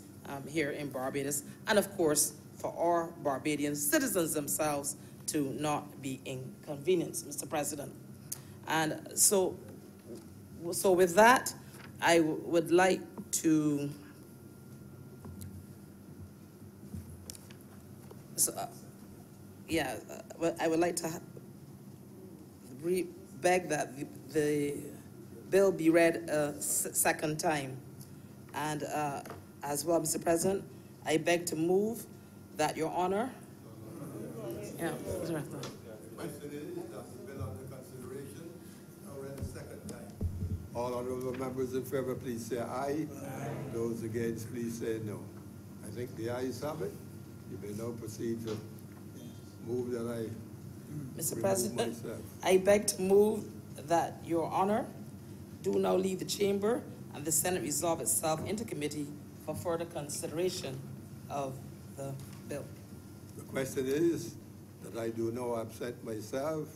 here in Barbados, and of course, for our Barbadian citizens themselves to not be inconvenienced, Mr. President. And so with that, I would like to So, well, I would like to beg that the bill be read a second time. And as well, Mr. President, I beg to move that Your Honor. Yeah. Question is that the bill under consideration, now read a second time. All honorable members in favor, please say aye. Aye. Those against, please say no. I think the ayes have it. You may now proceed to move that I Mr. President, myself. I beg to move that Your Honor do now leave the chamber and the Senate resolve itself into committee for further consideration of the bill. The question is that I do now absent myself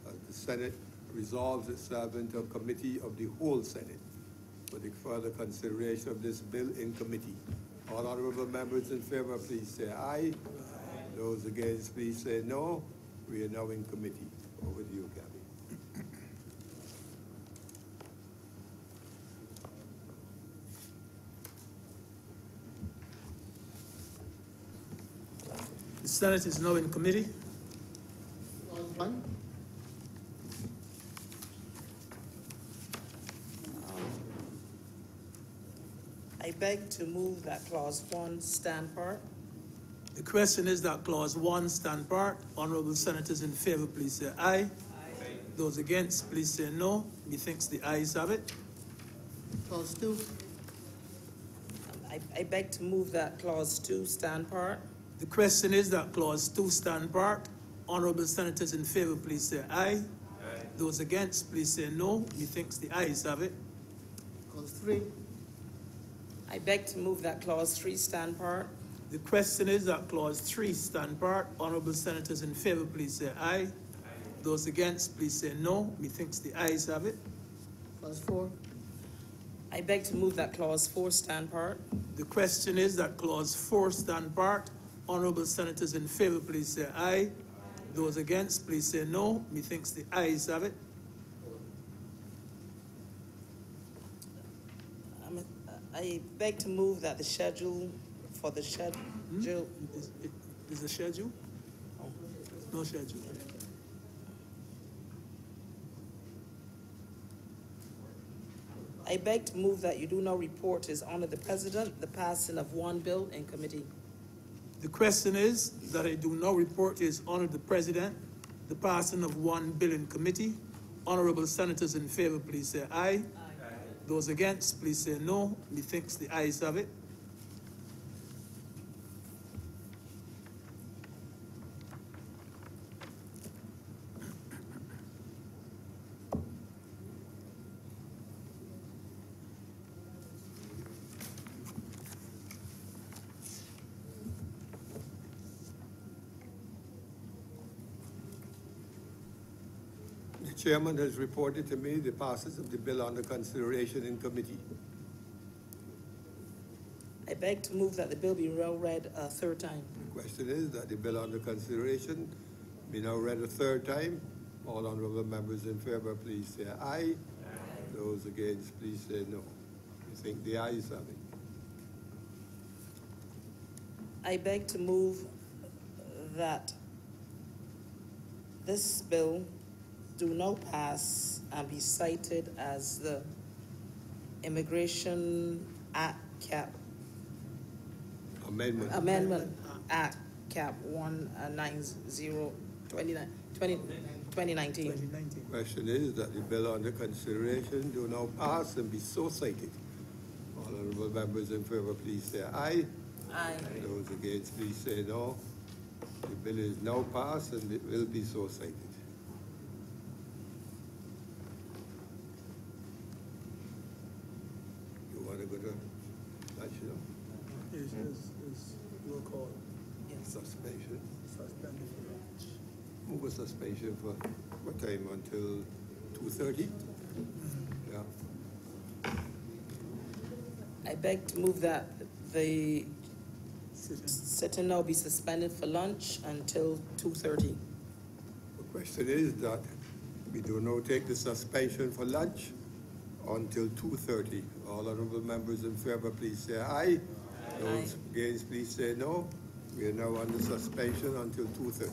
as the Senate resolves itself into a committee of the whole Senate for the further consideration of this bill in committee. All honorable members in favor, please say aye. Aye. Those against, please say no. We are now in committee. Over to you, Gabby. The Senate is now in committee. Clause 1. I beg to move that Clause 1 stand part. The question is that Clause 1 stand part. Honorable Senators in favor, please say aye. Aye. Those against, please say no. Methinks the ayes have it. Clause 2. I beg to move that Clause 2 stand part. The question is that Clause 2 stand part. Honorable Senators in favor, please say aye. Aye. Those against, please say no. Methinks the ayes have it. Clause 3. I beg to move that Clause 3 stand part. The question is that Clause 3 stand part. Honorable Senators in favor, please say aye. Aye. Those against, please say no. Methinks the ayes have it. Clause 4. I beg to move that Clause 4 stand part. The question is that Clause 4 stand part. Honorable Senators in favor, please say aye. Aye. Those against, please say no. Methinks the ayes have it. I beg to move that the schedule for the schedule. Is the schedule? No schedule. I beg to move that you do not report to His Honor the President the passing of one bill in committee. The question is that I do not report to His Honor the President the passing of one bill in committee. Honorable Senators in favor, please say aye. Aye. Those against, please say no. Methinks the ayes have it. The chairman has reported to me the passage of the bill under consideration in committee. I beg to move that the bill be well read a third time. The question is that the bill under consideration be now read a third time. All honorable members in favor, please say aye. Aye. Those against, please say no. You think the ayes have it. I beg to move that this bill do not pass and be cited as the Immigration Act Cap Amendment Act Cap 190 2019. Question is that the bill under consideration do now pass and be so cited. All honorable members in favor, please say aye. Aye. Those against, please say no. The bill is now passed and it will be so cited. You want to go to national? Roll call. Suspension. Suspended for lunch. Move a suspension for what time? Until 2:30? Yeah. I beg to move that the sitting now be suspended for lunch until 2:30. The question is that we do now take the suspension for lunch until 2:30. All honorable members in favor, please say aye. Those against, please say no. We are now under suspension until 2:30.